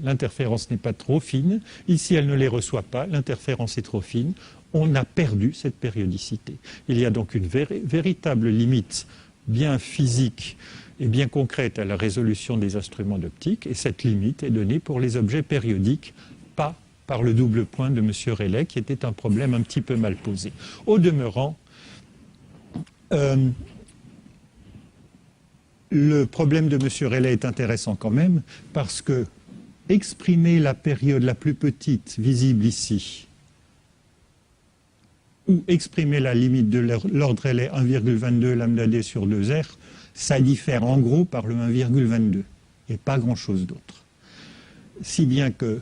l'interférence n'est pas trop fine. Ici, elle ne les reçoit pas, l'interférence est trop fine. On a perdu cette périodicité. Il y a donc une véritable limite bien physique et bien concrète à la résolution des instruments d'optique, et cette limite est donnée pour les objets périodiques, pas par le double point de M. Rayleigh, qui était un problème un petit peu mal posé. Au demeurant, le problème de M. Rayleigh est intéressant quand même, parce que exprimer la période la plus petite visible ici, ou exprimer la limite de l'ordre Rayleigh 1,22 lambda d sur 2r, ça diffère en gros par le 1,22 et pas grand-chose d'autre. Si bien que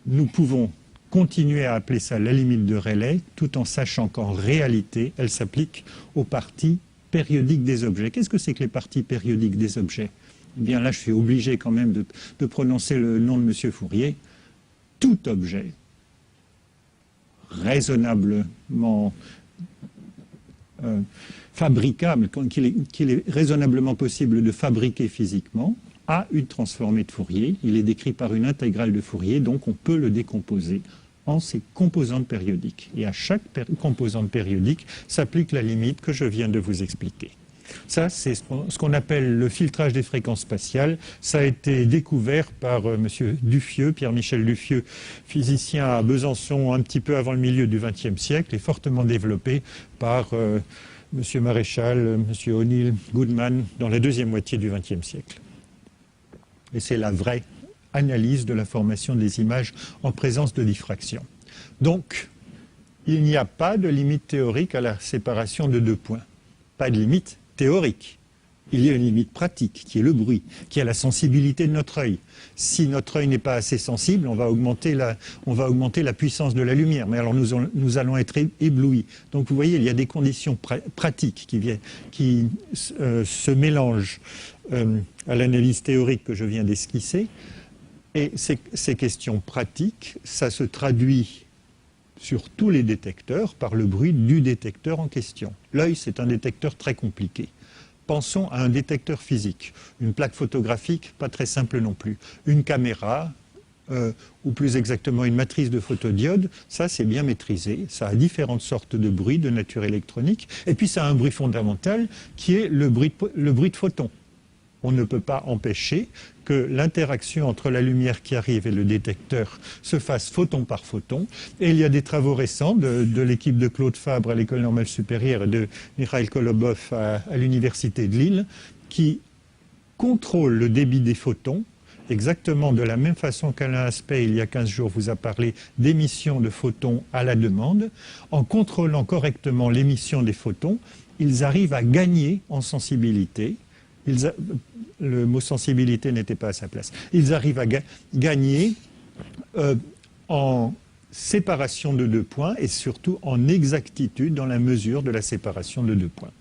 nous pouvons continuer à appeler ça la limite de Rayleigh, tout en sachant qu'en réalité, elle s'applique aux parties périodiques des objets. Qu'est-ce que c'est que les parties périodiques des objets? Eh bien là, je suis obligé quand même de prononcer le nom de M. Fourier. Tout objet raisonnablement fabricable, qu'il est raisonnablement possible de fabriquer physiquement, a une transformée de Fourier. Il est décrit par une intégrale de Fourier, donc on peut le décomposer en ses composantes périodiques. Et à chaque composante périodique s'applique la limite que je viens de vous expliquer. Ça, c'est ce qu'on appelle le filtrage des fréquences spatiales. Ça a été découvert par M. Duffieux, Pierre-Michel Duffieux, physicien à Besançon un petit peu avant le milieu du XXe siècle, et fortement développé par M. Maréchal, M. O'Neill, Goodman, dans la deuxième moitié du XXe siècle. Et c'est la vraie analyse de la formation des images en présence de diffraction. Donc, il n'y a pas de limite théorique à la séparation de deux points. Pas de limite théorique. Il y a une limite pratique, qui est le bruit, qui est la sensibilité de notre œil. Si notre œil n'est pas assez sensible, on va augmenter la puissance de la lumière. Mais alors nous allons être éblouis. Donc vous voyez, il y a des conditions pratiques qui se mélangent à l'analyse théorique que je viens d'esquisser. Et ces questions pratiques, ça se traduit sur tous les détecteurs par le bruit du détecteur en question. L'œil, c'est un détecteur très compliqué. Pensons à un détecteur physique. Une plaque photographique, pas très simple non plus. Une caméra, ou plus exactement une matrice de photodiode, ça c'est bien maîtrisé. Ça a différentes sortes de bruits de nature électronique. Et puis ça a un bruit fondamental qui est le bruit de photons. On ne peut pas empêcher que l'interaction entre la lumière qui arrive et le détecteur se fasse photon par photon. Et il y a des travaux récents de l'équipe de Claude Fabre à l'École normale supérieure et de Mikhail Kolobov à l'Université de Lille qui contrôlent le débit des photons exactement de la même façon qu'Alain Aspect, il y a 15 jours, vous a parlé d'émission de photons à la demande. En contrôlant correctement l'émission des photons, ils arrivent à gagner en sensibilité. Le mot sensibilité n'était pas à sa place. Ils arrivent à gagner en séparation de 2 points et surtout en exactitude dans la mesure de la séparation de 2 points.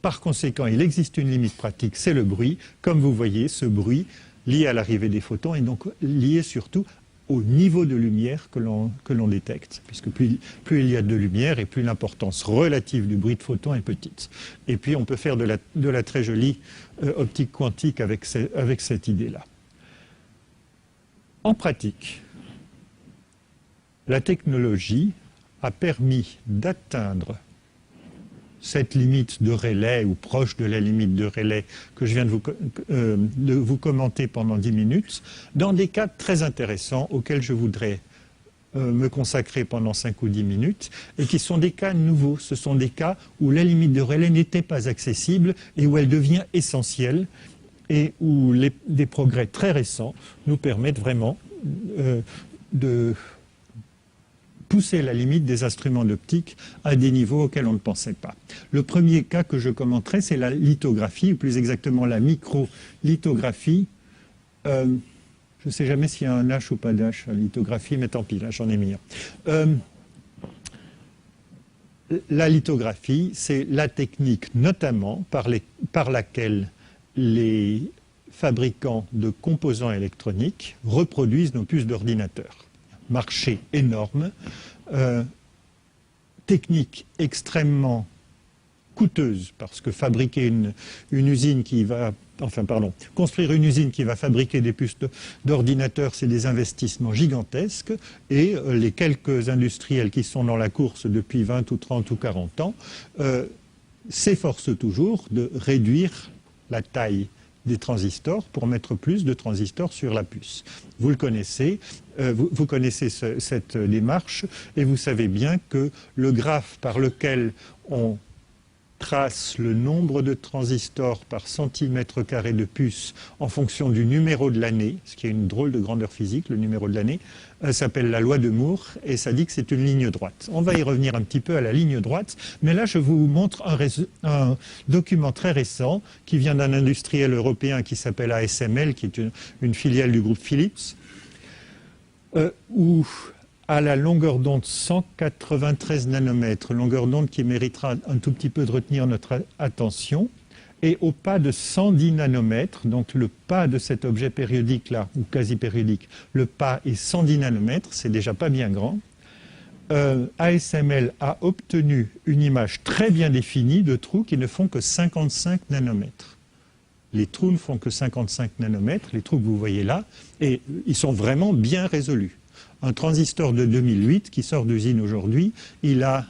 Par conséquent, il existe une limite pratique, c'est le bruit. Comme vous voyez, ce bruit lié à l'arrivée des photons est donc lié surtout au niveau de lumière que l'on détecte, puisque plus il y a de lumière et plus l'importance relative du bruit de photons est petite. Et puis on peut faire de la très jolie optique quantique avec cette idée-là. En pratique, la technologie a permis d'atteindre cette limite de Rayleigh, ou proche de la limite de Rayleigh, que je viens de vous commenter pendant 10 minutes, dans des cas très intéressants auxquels je voudrais me consacrer pendant 5 ou 10 minutes, et qui sont des cas nouveaux. Ce sont des cas où la limite de Rayleigh n'était pas accessible et où elle devient essentielle, et où des progrès très récents nous permettent vraiment de pousser la limite des instruments d'optique à des niveaux auxquels on ne pensait pas. Le premier cas que je commenterai, c'est la lithographie, ou plus exactement la microlithographie. Je ne sais jamais s'il y a un H ou pas d'H à lithographie, mais tant pis, là j'en ai mis un. La lithographie, c'est la technique notamment par laquelle les fabricants de composants électroniques reproduisent nos puces d'ordinateur. Marché énorme, technique extrêmement coûteuse, parce que fabriquer une usine qui va, construire une usine qui va fabriquer des puces d'ordinateur, c'est des investissements gigantesques, et les quelques industriels qui sont dans la course depuis 20 ou 30 ou 40 ans s'efforcent toujours de réduire la taille des transistors pour mettre plus de transistors sur la puce. Vous le connaissez, vous connaissez cette démarche et vous savez bien que le graphe par lequel on trace le nombre de transistors par centimètre carré de puce en fonction du numéro de l'année, ce qui est une drôle de grandeur physique, le numéro de l'année, s'appelle la loi de Moore et ça dit que c'est une ligne droite. On va y revenir un petit peu à la ligne droite, mais là je vous montre un document très récent qui vient d'un industriel européen qui s'appelle ASML, qui est une filiale du groupe Philips, où à la longueur d'onde 193 nanomètres, longueur d'onde qui méritera un tout petit peu de retenir notre attention, et au pas de 110 nanomètres, donc le pas de cet objet périodique-là, ou quasi-périodique, le pas est 110 nanomètres, c'est déjà pas bien grand, ASML a obtenu une image très bien définie de trous qui ne font que 55 nanomètres. Les trous ne font que 55 nanomètres, les trous que vous voyez là, et ils sont vraiment bien résolus. Un transistor de 2008 qui sort d'usine aujourd'hui, il a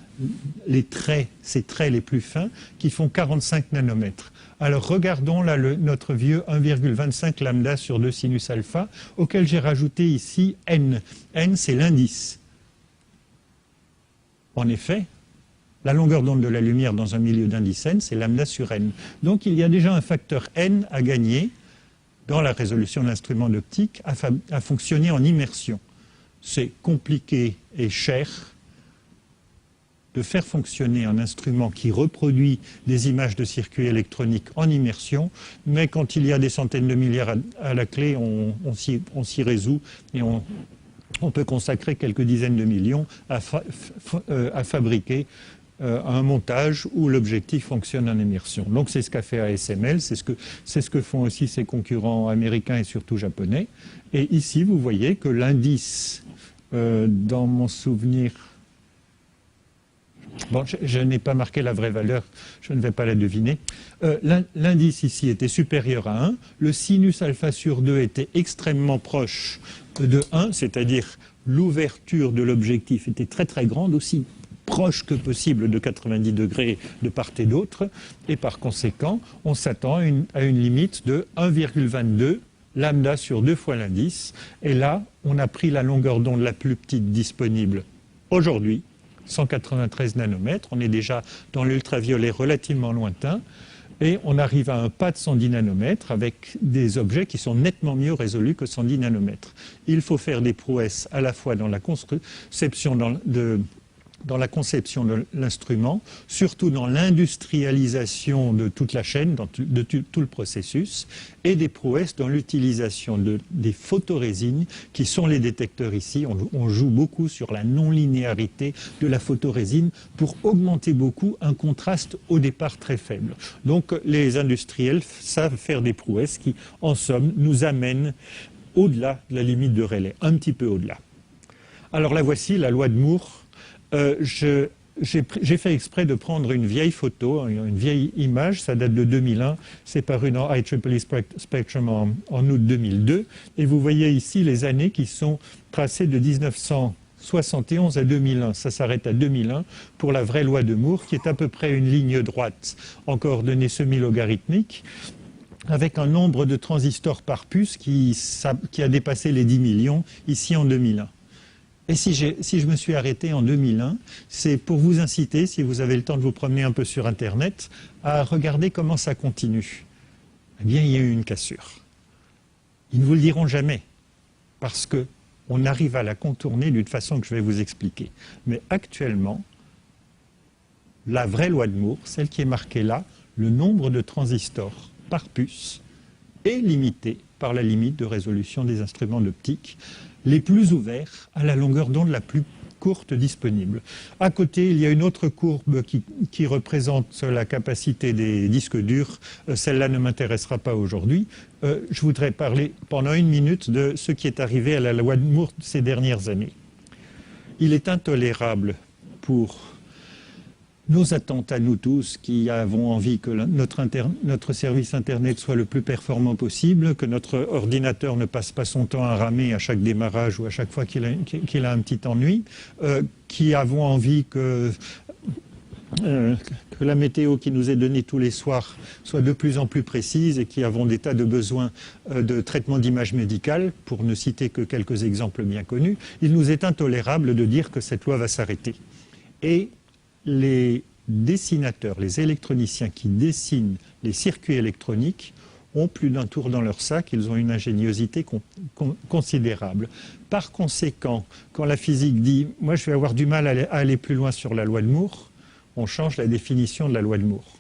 ces traits les plus fins qui font 45 nanomètres. Alors regardons là notre vieux 1,25 lambda sur 2 sinus alpha, auquel j'ai rajouté ici n. n, c'est l'indice. En effet, la longueur d'onde de la lumière dans un milieu d'indice n, c'est lambda sur n. Donc il y a déjà un facteur n à gagner dans la résolution d'instruments d'optique à fonctionner en immersion. C'est compliqué et cher de faire fonctionner un instrument qui reproduit des images de circuits électroniques en immersion, mais quand il y a des centaines de milliards à la clé, on s'y résout et on peut consacrer quelques dizaines de millions à fabriquer un montage où l'objectif fonctionne en immersion. Donc c'est ce qu'a fait ASML, c'est ce que font aussi ses concurrents américains et surtout japonais. Et ici, vous voyez que l'indice, dans mon souvenir, bon, je n'ai pas marqué la vraie valeur, je ne vais pas la deviner. L'indice ici était supérieur à 1, le sinus alpha sur 2 était extrêmement proche de 1, c'est-à-dire l'ouverture de l'objectif était très très grande, aussi proche que possible de 90 degrés de part et d'autre, et par conséquent, on s'attend à une limite de 1,22 lambda sur 2 fois l'indice, et là, on a pris la longueur d'onde la plus petite disponible aujourd'hui, 193 nanomètres, on est déjà dans l'ultraviolet relativement lointain, et on arrive à un pas de 110 nanomètres avec des objets qui sont nettement mieux résolus que 110 nanomètres. Il faut faire des prouesses à la fois dans la conception dans la conception de l'instrument, surtout dans l'industrialisation de toute la chaîne, de tout le processus, et des prouesses dans l'utilisation des photorésines, qui sont les détecteurs ici. On joue beaucoup sur la non-linéarité de la photorésine pour augmenter beaucoup un contraste au départ très faible. Donc les industriels savent faire des prouesses qui, en somme, nous amènent au-delà de la limite de Rayleigh, un petit peu au-delà. Alors la voici, la loi de Moore. J'ai fait exprès de prendre une vieille photo, une vieille image, ça date de 2001, c'est paru dans IEEE Spectrum en août 2002, et vous voyez ici les années qui sont tracées de 1971 à 2001, ça s'arrête à 2001 pour la vraie loi de Moore, qui est à peu près une ligne droite en coordonnées semi-logarithmiques, avec un nombre de transistors par puce qui a dépassé les 10 millions ici en 2001. Et si je me suis arrêté en 2001, c'est pour vous inciter, si vous avez le temps de vous promener un peu sur Internet, à regarder comment ça continue. Eh bien, il y a eu une cassure. Ils ne vous le diront jamais, parce qu'on arrive à la contourner d'une façon que je vais vous expliquer. Mais actuellement, la vraie loi de Moore, celle qui est marquée là, le nombre de transistors par puce est limité par la limite de résolution des instruments d'optique, les plus ouverts à la longueur d'onde la plus courte disponible. À côté, il y a une autre courbe qui représente la capacité des disques durs. Celle-là ne m'intéressera pas aujourd'hui. Je voudrais parler pendant 1 minute de ce qui est arrivé à la loi de Moore ces dernières années. Il est intolérable pour nos attentes à nous tous qui avons envie que notre service Internet soit le plus performant possible, que notre ordinateur ne passe pas son temps à ramer à chaque démarrage ou à chaque fois qu'il a un petit ennui, qui avons envie que la météo qui nous est donnée tous les soirs soit de plus en plus précise et qui avons des tas de besoins de traitement d'image médicale, pour ne citer que quelques exemples bien connus, il nous est intolérable de dire que cette loi va s'arrêter. Et les dessinateurs, les électroniciens qui dessinent les circuits électroniques ont plus d'un tour dans leur sac, ils ont une ingéniosité considérable. Par conséquent, quand la physique dit « moi je vais avoir du mal à aller plus loin sur la loi de Moore », on change la définition de la loi de Moore.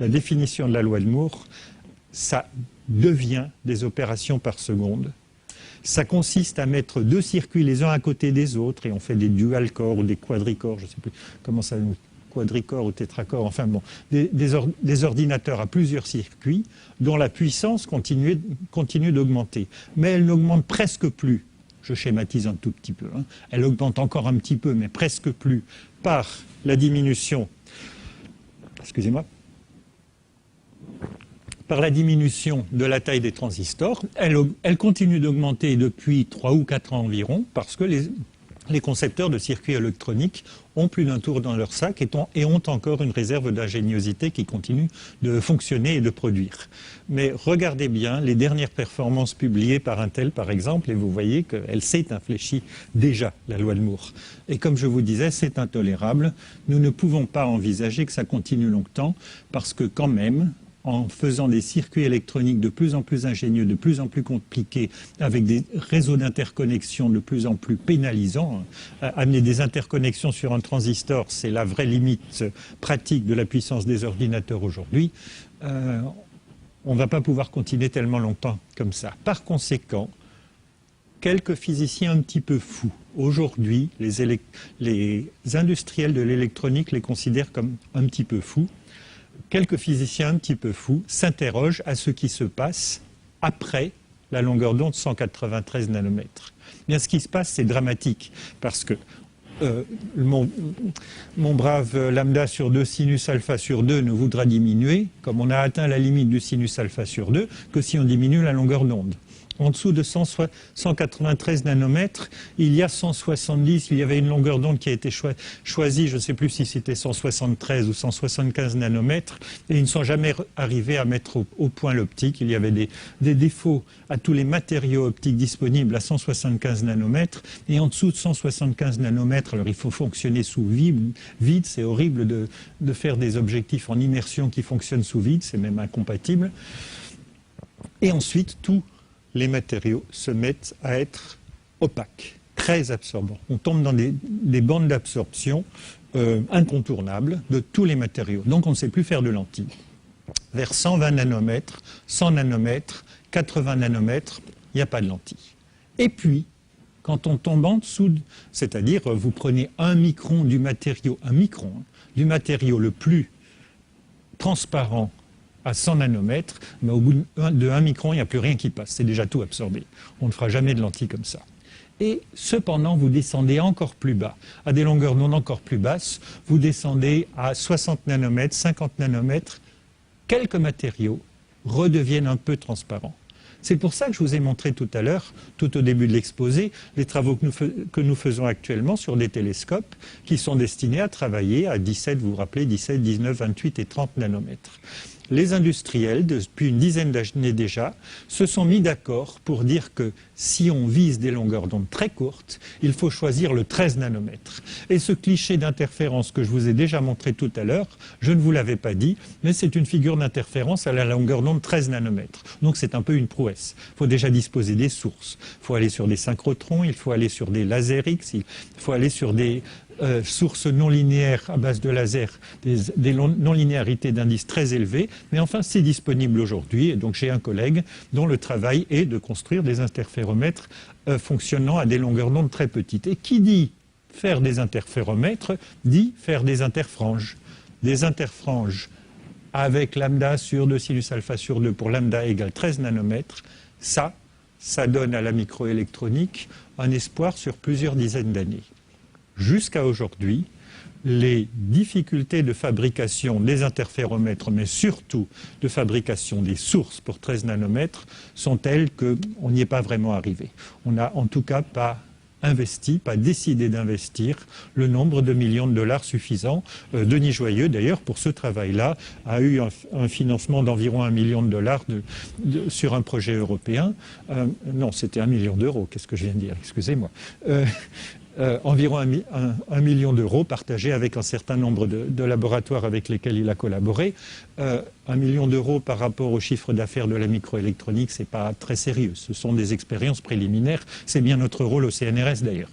La définition de la loi de Moore, ça devient des opérations par seconde. Ça consiste à mettre 2 circuits les uns à côté des autres, et on fait des dual-cores ou des quadricores, je ne sais plus comment ça, quadricores ou tétracores, enfin bon, des ordinateurs à plusieurs circuits dont la puissance continue d'augmenter. Mais elle n'augmente presque plus, je schématise un tout petit peu, hein. Elle augmente encore un petit peu, mais presque plus, par la diminution, excusez-moi, par la diminution de la taille des transistors. Elle continue d'augmenter depuis 3 ou 4 ans environ, parce que les concepteurs de circuits électroniques ont plus d'un tour dans leur sac et ont encore une réserve d'ingéniosité qui continue de fonctionner et de produire. Mais regardez bien les dernières performances publiées par Intel, par exemple, et vous voyez qu'elle s'est infléchie déjà, la loi de Moore. Et comme je vous disais, c'est intolérable. Nous ne pouvons pas envisager que ça continue longtemps, parce que quand même, en faisant des circuits électroniques de plus en plus ingénieux, de plus en plus compliqués, avec des réseaux d'interconnexion de plus en plus pénalisants. Amener des interconnexions sur un transistor, c'est la vraie limite pratique de la puissance des ordinateurs aujourd'hui. On ne va pas pouvoir continuer tellement longtemps comme ça. Par conséquent, quelques physiciens un petit peu fous. Aujourd'hui, les industriels de l'électronique les considèrent comme un petit peu fous. Quelques physiciens un petit peu fous s'interrogent à ce qui se passe après la longueur d'onde 193 nanomètres. Bien, ce qui se passe, c'est dramatique, parce que mon brave lambda sur 2, sinus alpha sur 2 ne voudra diminuer, comme on a atteint la limite du sinus alpha sur 2, que si on diminue la longueur d'onde. En dessous de 193 nanomètres, il y a 170, il y avait une longueur d'onde qui a été choisie, je ne sais plus si c'était 173 ou 175 nanomètres, et ils ne sont jamais arrivés à mettre au point l'optique. Il y avait des défauts à tous les matériaux optiques disponibles à 175 nanomètres, et en dessous de 175 nanomètres, alors il faut fonctionner sous vide, c'est horrible de faire des objectifs en immersion qui fonctionnent sous vide, c'est même incompatible. Et ensuite, tous les matériaux se mettent à être opaques, très absorbants. On tombe dans des bandes d'absorption incontournables de tous les matériaux. Donc on ne sait plus faire de lentilles. Vers 120 nanomètres, 100 nanomètres, 80 nanomètres, il n'y a pas de lentilles. Et puis, quand on tombe en dessous, c'est-à-dire vous prenez un micron du matériau, du matériau le plus transparent à 100 nanomètres, mais au bout de 1 micron, il n'y a plus rien qui passe. C'est déjà tout absorbé. On ne fera jamais de lentilles comme ça. Et cependant, vous descendez encore plus bas, à des longueurs d'onde encore plus basses. Vous descendez à 60 nanomètres, 50 nanomètres. Quelques matériaux redeviennent un peu transparents. C'est pour ça que je vous ai montré tout à l'heure, tout au début de l'exposé, les travaux que nous faisons actuellement sur des télescopes qui sont destinés à travailler à 17, vous vous rappelez, 17, 19, 28 et 30 nanomètres. Les industriels, depuis une dizaine d'années déjà, se sont mis d'accord pour dire que si on vise des longueurs d'onde très courtes, il faut choisir le 13 nanomètres. Et ce cliché d'interférence que je vous ai déjà montré tout à l'heure, je ne vous l'avais pas dit, mais c'est une figure d'interférence à la longueur d'onde 13 nanomètres. Donc c'est un peu une prouesse. Il faut déjà disposer des sources. Il faut aller sur des synchrotrons, il faut aller sur des lasers X, il faut aller sur des sources non linéaires à base de laser, des non-linéarités d'indices très élevées, mais enfin c'est disponible aujourd'hui, et donc j'ai un collègue dont le travail est de construire des interféromètres fonctionnant à des longueurs d'onde très petites. Et qui dit faire des interféromètres, dit faire des interfranges. Des interfranges avec lambda sur 2 sinus alpha sur 2 pour lambda égale 13 nanomètres, ça donne à la microélectronique un espoir sur plusieurs dizaines d'années. Jusqu'à aujourd'hui, les difficultés de fabrication des interféromètres, mais surtout de fabrication des sources pour 13 nanomètres, sont telles qu'on n'y est pas vraiment arrivé. On n'a en tout cas pas investi, pas décidé d'investir le nombre de millions de dollars suffisant. Denis Joyeux, d'ailleurs, pour ce travail-là, a eu un financement d'environ 1 million de dollars sur un projet européen. Non, c'était 1 million d'euros, qu'est-ce que je viens de dire, excusez-moi. Environ 1 million d'euros partagés avec un certain nombre de laboratoires avec lesquels il a collaboré. 1 million d'euros par rapport au chiffre d'affaires de la microélectronique, ce n'est pas très sérieux. Ce sont des expériences préliminaires. C'est bien notre rôle au CNRS d'ailleurs.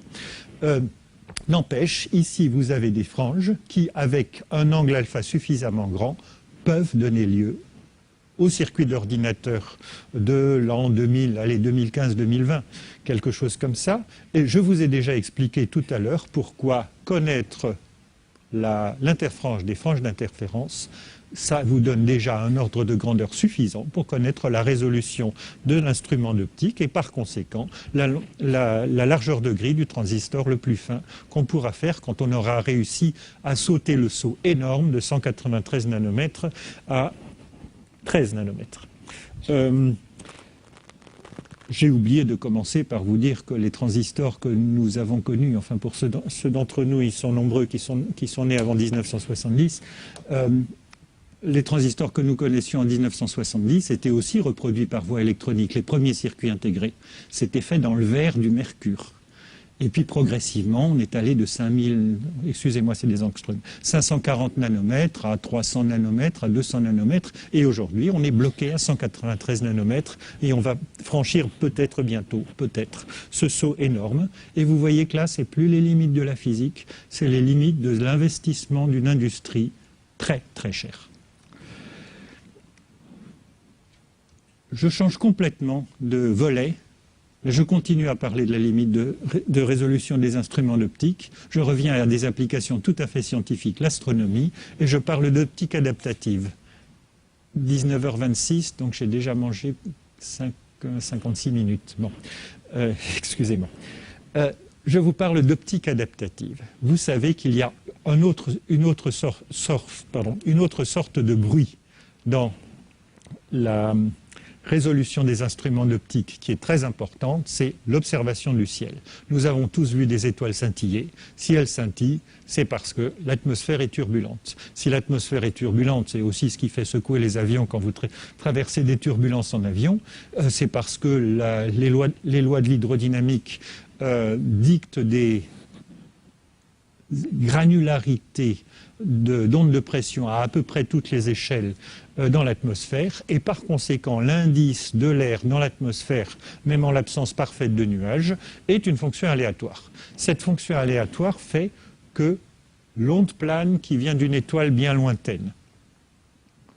N'empêche, ici vous avez des franges qui, avec un angle alpha suffisamment grand, peuvent donner lieu au circuit d'ordinateur de l'an 2000, allez, 2015-2020, quelque chose comme ça. Et je vous ai déjà expliqué tout à l'heure pourquoi connaître l'interfrange des franges d'interférence, ça vous donne déjà un ordre de grandeur suffisant pour connaître la résolution de l'instrument d'optique et par conséquent la largeur de grille du transistor le plus fin qu'on pourra faire quand on aura réussi à sauter le saut énorme de 193 nanomètres à 13 nanomètres. J'ai oublié de commencer par vous dire que les transistors que nous avons connus, enfin pour ceux d'entre nous, ils sont nombreux, qui sont nés avant 1970, les transistors que nous connaissions en 1970 étaient aussi reproduits par voie électronique. Les premiers circuits intégrés, c'était fait dans le verre du mercure. Et puis progressivement, on est allé de 540 nanomètres à 300 nanomètres, à 200 nanomètres. Et aujourd'hui, on est bloqué à 193 nanomètres et on va franchir peut-être bientôt, ce saut énorme. Et vous voyez que là, ce n'est plus les limites de la physique, c'est les limites de l'investissement d'une industrie très, très chère. Je change complètement de volet Je continue à parler de la limite de résolution des instruments d'optique. Je reviens à des applications tout à fait scientifiques, l'astronomie, et je parle d'optique adaptative. 19h26, donc j'ai déjà mangé 56 minutes. Bon, excusez-moi. Je vous parle d'optique adaptative. Vous savez qu'il y a une autre sorte de bruit dans la résolution des instruments d'optique qui est très importante, c'est l'observation du ciel. Nous avons tous vu des étoiles scintiller. Si elles scintillent, c'est parce que l'atmosphère est turbulente. Si l'atmosphère est turbulente, c'est aussi ce qui fait secouer les avions quand vous traversez des turbulences en avion. C'est parce que les lois de l'hydrodynamique dictent des granularités d'ondes de pression à peu près toutes les échelles dans l'atmosphère, et par conséquent l'indice de l'air dans l'atmosphère, même en l'absence parfaite de nuages, est une fonction aléatoire. Cette fonction aléatoire fait que l'onde plane qui vient d'une étoile bien lointaine,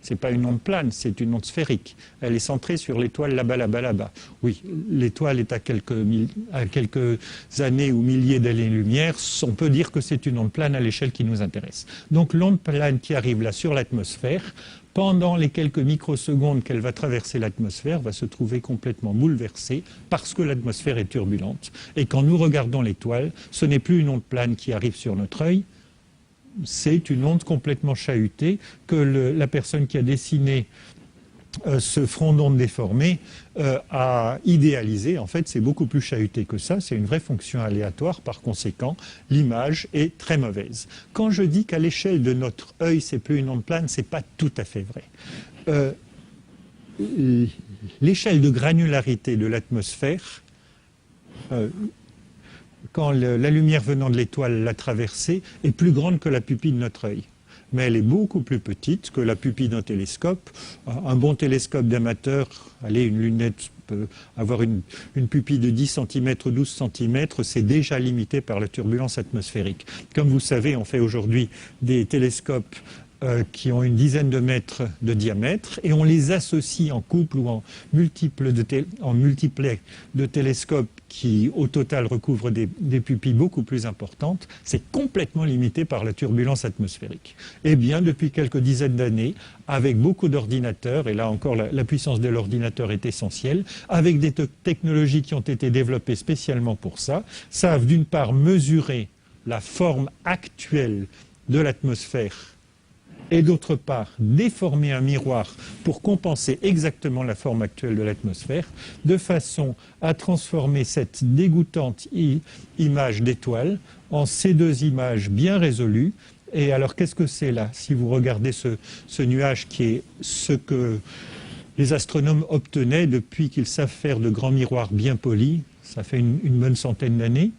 ce n'est pas une onde plane, c'est une onde sphérique. Elle est centrée sur l'étoile là-bas, là-bas, là-bas. Oui, l'étoile est à quelques années ou milliers d'années-lumière. On peut dire que c'est une onde plane à l'échelle qui nous intéresse. Donc l'onde plane qui arrive là sur l'atmosphère, pendant les quelques microsecondes qu'elle va traverser l'atmosphère, va se trouver complètement bouleversée parce que l'atmosphère est turbulente. Et quand nous regardons l'étoile, ce n'est plus une onde plane qui arrive sur notre œil, c'est une onde complètement chahutée que la personne qui a dessiné ce front d'onde déformé a idéalisé. En fait, c'est beaucoup plus chahuté que ça. C'est une vraie fonction aléatoire. Par conséquent, l'image est très mauvaise. Quand je dis qu'à l'échelle de notre œil, c'est plus une onde plane, c'est pas tout à fait vrai. L'échelle de granularité de l'atmosphère, quand la lumière venant de l'étoile l'a traversée, est plus grande que la pupille de notre œil. Mais elle est beaucoup plus petite que la pupille d'un télescope. Un bon télescope d'amateur, allez, une lunette peut avoir une pupille de 10 cm ou 12 cm, c'est déjà limité par la turbulence atmosphérique. Comme vous savez, on fait aujourd'hui des télescopes qui ont une dizaine de mètres de diamètre, et on les associe en couple ou en multiples de télescopes qui au total recouvrent des pupilles beaucoup plus importantes. C'est complètement limité par la turbulence atmosphérique. Eh bien, depuis quelques dizaines d'années, avec beaucoup d'ordinateurs, et là encore la puissance de l'ordinateur est essentielle, avec des technologies qui ont été développées spécialement pour ça, savent d'une part mesurer la forme actuelle de l'atmosphère et d'autre part déformer un miroir pour compenser exactement la forme actuelle de l'atmosphère, de façon à transformer cette dégoûtante image d'étoile en ces deux images bien résolues. Et alors qu'est-ce que c'est là? Si vous regardez ce nuage qui est ce que les astronomes obtenaient depuis qu'ils savent faire de grands miroirs bien polis, ça fait une bonne centaine d'années,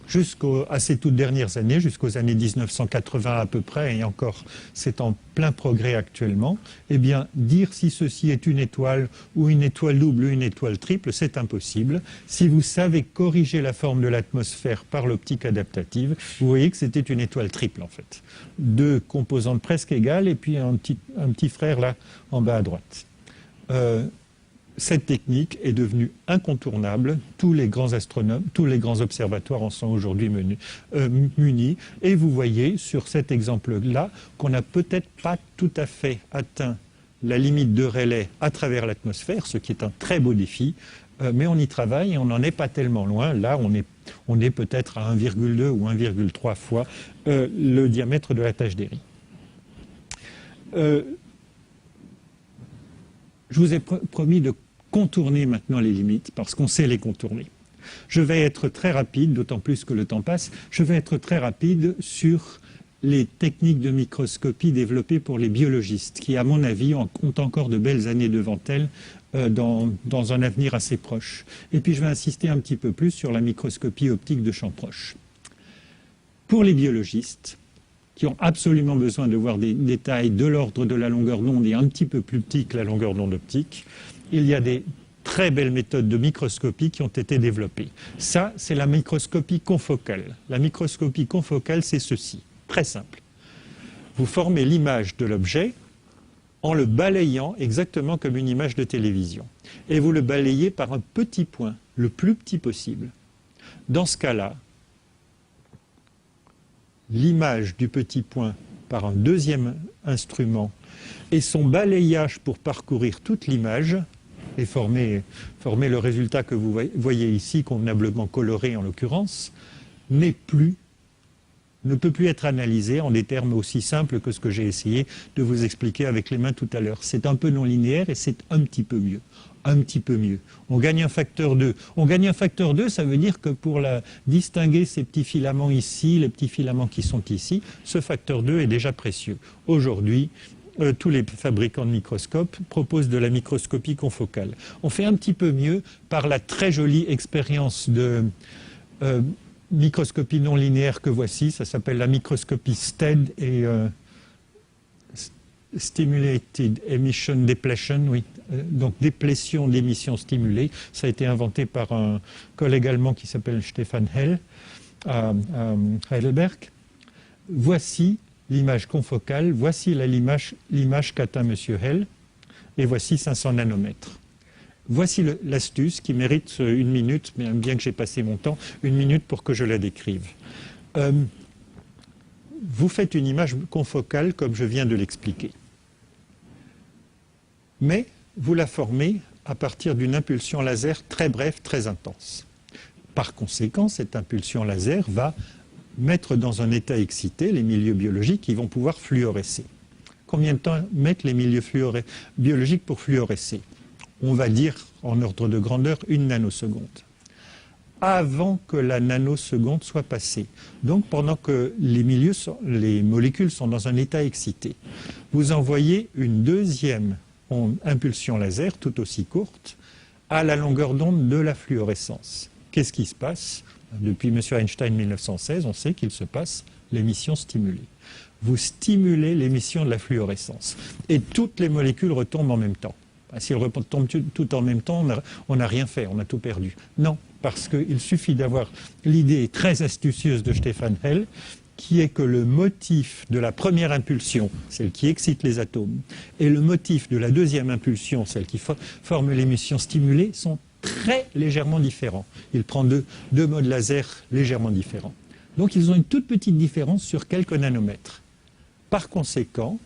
jusqu'à ces toutes dernières années, jusqu'aux années 1980 à peu près, et encore c'est en plein progrès actuellement, eh bien dire si ceci est une étoile ou une étoile double ou une étoile triple, c'est impossible. Si vous savez corriger la forme de l'atmosphère par l'optique adaptative, vous voyez que c'était une étoile triple en fait. Deux composantes presque égales et puis un petit frère là en bas à droite. Cette technique est devenue incontournable. Tous les grands astronomes, tous les grands observatoires en sont aujourd'hui munis. Et vous voyez sur cet exemple-là qu'on n'a peut-être pas tout à fait atteint la limite de Rayleigh à travers l'atmosphère, ce qui est un très beau défi. Mais on y travaille et on n'en est pas tellement loin. Là, on est peut-être à 1,2 ou 1,3 fois le diamètre de la tache d'Erie. Je vous ai promis de contourner maintenant les limites, parce qu'on sait les contourner. Je vais être très rapide, d'autant plus que le temps passe, je vais être très rapide sur les techniques de microscopie développées pour les biologistes, qui, à mon avis, ont encore de belles années devant elles dans un avenir assez proche. Et puis je vais insister un petit peu plus sur la microscopie optique de champ proche. Pour les biologistes, qui ont absolument besoin de voir des détails de l'ordre de la longueur d'onde et un petit peu plus petits que la longueur d'onde optique, il y a des très belles méthodes de microscopie qui ont été développées. Ça, c'est la microscopie confocale. La microscopie confocale, c'est ceci, très simple. Vous formez l'image de l'objet en le balayant exactement comme une image de télévision. Et vous le balayez par un petit point, le plus petit possible. Dans ce cas-là, l'image du petit point par un deuxième instrument et son balayage pour parcourir toute l'image et former le résultat que vous voyez ici, convenablement coloré en l'occurrence, ne peut plus être analysé en des termes aussi simples que ce que j'ai essayé de vous expliquer avec les mains tout à l'heure. C'est un peu non linéaire et c'est un petit peu mieux. Un petit peu mieux. On gagne un facteur 2. On gagne un facteur 2, ça veut dire que pour distinguer ces petits filaments ici, les petits filaments qui sont ici, ce facteur 2 est déjà précieux. Aujourd'hui, tous les fabricants de microscopes proposent de la microscopie confocale. On fait un petit peu mieux par la très jolie expérience de microscopie non linéaire que voici. Ça s'appelle la microscopie STED et Stimulated Emission Depletion, oui. Donc déplétion d'émission stimulée. Ça a été inventé par un collègue allemand qui s'appelle Stefan Hell à Heidelberg. Voici l'image confocale, voici l'image qu'atteint M. Hell, et voici 500 nanomètres. Voici l'astuce qui mérite une minute, mais bien que j'ai passé mon temps, une minute pour que je la décrive. Vous faites une image confocale comme je viens de l'expliquer. Mais vous la formez à partir d'une impulsion laser très brève, très intense. Par conséquent, cette impulsion laser va mettre dans un état excité les milieux biologiques qui vont pouvoir fluorescer. Combien de temps mettent les milieux biologiques pour fluorescer? On va dire, en ordre de grandeur, 1 nanoseconde. Avant que la nanoseconde soit passée. Donc pendant que les molécules sont dans un état excité, vous envoyez une deuxième impulsion laser, tout aussi courte, à la longueur d'onde de la fluorescence. Qu'est-ce qui se passe? Depuis M. Einstein 1916, on sait qu'il se passe l'émission stimulée. Vous stimulez l'émission de la fluorescence. Et toutes les molécules retombent en même temps. Si elles retombent toutes en même temps, on n'a rien fait, on a tout perdu. Non, parce qu'il suffit d'avoir l'idée très astucieuse de Stefan Hell, qui est que le motif de la première impulsion, celle qui excite les atomes, et le motif de la deuxième impulsion, celle qui forme l'émission stimulée, sont très légèrement différents. Il prend deux modes laser légèrement différents. Donc ils ont une toute petite différence sur quelques nanomètres. Par conséquent,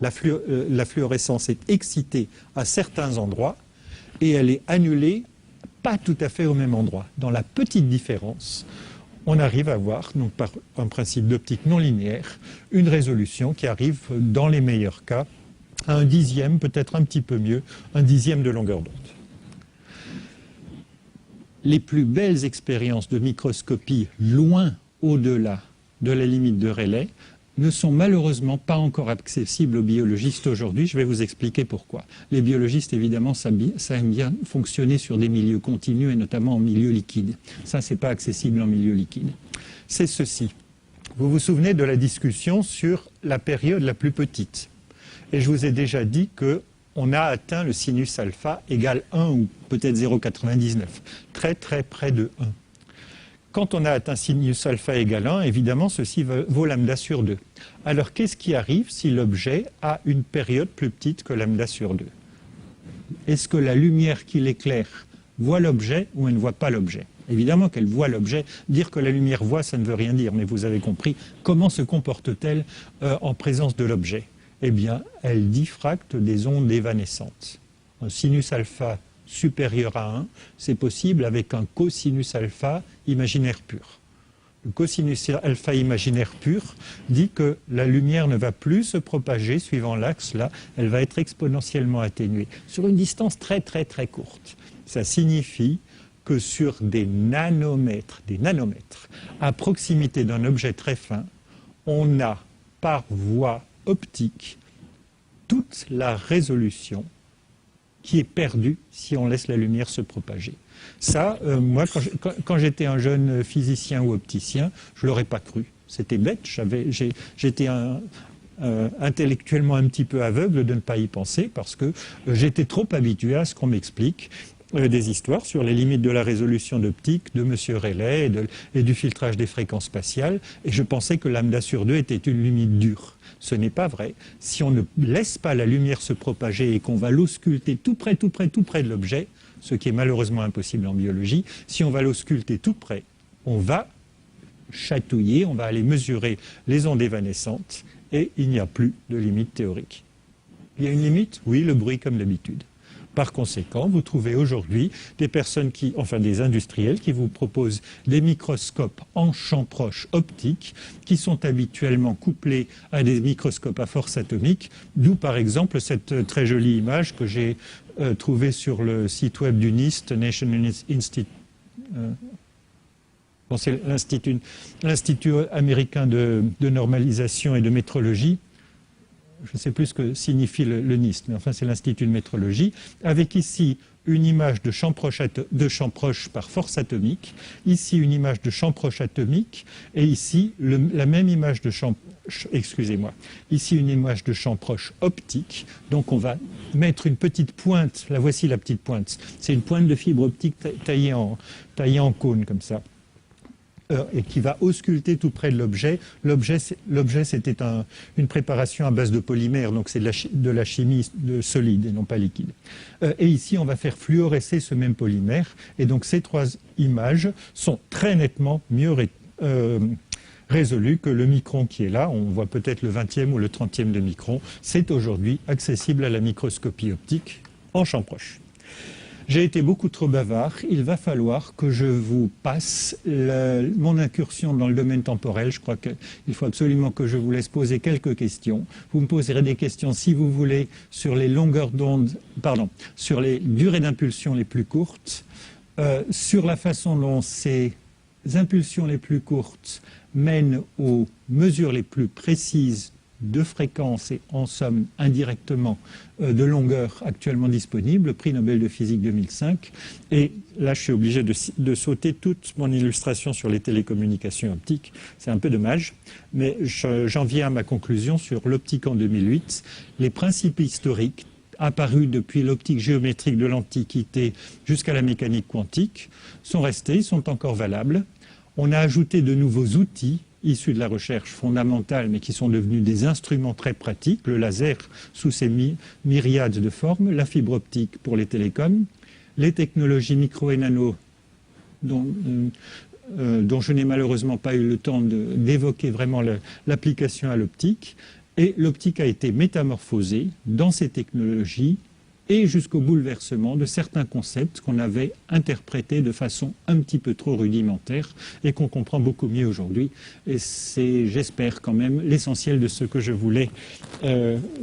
la fluorescence est excitée à certains endroits et elle est annulée pas tout à fait au même endroit. Dans la petite différence, on arrive à avoir, donc par un principe d'optique non linéaire, une résolution qui arrive, dans les meilleurs cas, à 1/10, peut-être un petit peu mieux, 1/10 de longueur d'onde. Les plus belles expériences de microscopie loin au-delà de la limite de Rayleigh ne sont malheureusement pas encore accessibles aux biologistes aujourd'hui. Je vais vous expliquer pourquoi. Les biologistes, évidemment, savent bien fonctionner sur des milieux continus et notamment en milieu liquide. Ça, c'est pas accessible en milieu liquide. C'est ceci. Vous vous souvenez de la discussion sur la période la plus petite. Et je vous ai déjà dit qu'on a atteint le sinus alpha égale 1 ou peut-être 0,99. Très très près de 1. Quand on a atteint sinus alpha égale 1, évidemment, ceci vaut lambda sur 2. Alors, qu'est-ce qui arrive si l'objet a une période plus petite que lambda sur 2? Est-ce que la lumière qui l'éclaire voit l'objet ou elle ne voit pas l'objet? Évidemment qu'elle voit l'objet. Dire que la lumière voit, ça ne veut rien dire, mais vous avez compris. Comment se comporte-t-elle en présence de l'objet? Eh bien, elle diffracte des ondes évanescentes. Un sinus alpha supérieur à 1, c'est possible avec un cosinus alpha imaginaire pur. Le cosinus alpha imaginaire pur dit que la lumière ne va plus se propager suivant l'axe, là, elle va être exponentiellement atténuée, sur une distance très très très courte. Ça signifie que sur des nanomètres, à proximité d'un objet très fin, on a par voie optique toute la résolution qui est perdue si on laisse la lumière se propager. Ça, moi, quand j'étais un jeune physicien ou opticien, je ne l'aurais pas cru. C'était bête, j'étais intellectuellement un petit peu aveugle de ne pas y penser parce que j'étais trop habitué à ce qu'on m'explique des histoires sur les limites de la résolution d'optique de M. Rayleigh et du filtrage des fréquences spatiales, et je pensais que lambda sur 2 était une limite dure. Ce n'est pas vrai. Si on ne laisse pas la lumière se propager et qu'on va l'ausculter tout près de l'objet, ce qui est malheureusement impossible en biologie. Si on va l'ausculter tout près, on va chatouiller, on va aller mesurer les ondes évanescentes et il n'y a plus de limite théorique. Il y a une limite? Oui, le bruit comme d'habitude. Par conséquent, vous trouvez aujourd'hui des personnes des industriels qui vous proposent des microscopes en champ proche optique qui sont habituellement couplés à des microscopes à force atomique, d'où par exemple cette très jolie image que j'ai trouvée sur le site web du NIST, National Institute. C'est l'Institut américain de normalisation et de métrologie. Je ne sais plus ce que signifie le NIST, mais enfin c'est l'Institut de métrologie, avec ici une image de champ proche par force atomique, ici une image de champ proche atomique, et ici la même image de champ, ici une image de champ proche optique. Donc on va mettre une petite pointe, la voici la petite pointe, c'est une pointe de fibre optique taillée en cône comme ça. Et qui va ausculter tout près de l'objet. L'objet, c'était une préparation à base de polymère, donc c'est de la chimie solide et non pas liquide. Et ici, on va faire fluorescer ce même polymère. Et donc ces trois images sont très nettement mieux résolues que le micron qui est là. On voit peut-être le 20e ou le 30e de micron. C'est aujourd'hui accessible à la microscopie optique en champ proche. J'ai été beaucoup trop bavard, il va falloir que je vous passe mon incursion dans le domaine temporel. Je crois qu'il faut absolument que je vous laisse poser quelques questions. Vous me poserez des questions, si vous voulez, sur les longueurs d'onde, sur les durées d'impulsion les plus courtes, sur la façon dont ces impulsions les plus courtes mènent aux mesures les plus précises de fréquence et en somme indirectement de longueur actuellement disponible, prix Nobel de physique 2005. Et là, je suis obligé de sauter toute mon illustration sur les télécommunications optiques. C'est un peu dommage, mais j'en viens à ma conclusion sur l'optique en 2008. Les principes historiques apparus depuis l'optique géométrique de l'Antiquité jusqu'à la mécanique quantique sont restés, sont encore valables. On a ajouté de nouveaux outils issus de la recherche fondamentale, mais qui sont devenus des instruments très pratiques, le laser sous ses myriades de formes, la fibre optique pour les télécoms, les technologies micro et nano, dont je n'ai malheureusement pas eu le temps d'évoquer vraiment l'application à l'optique, et l'optique a été métamorphosée dans ces technologies et jusqu'au bouleversement de certains concepts qu'on avait interprétés de façon un petit peu trop rudimentaire et qu'on comprend beaucoup mieux aujourd'hui. Et c'est, j'espère quand même, l'essentiel de ce que je voulais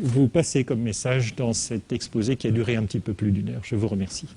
vous passer comme message dans cet exposé qui a duré un petit peu plus d'1 heure. Je vous remercie.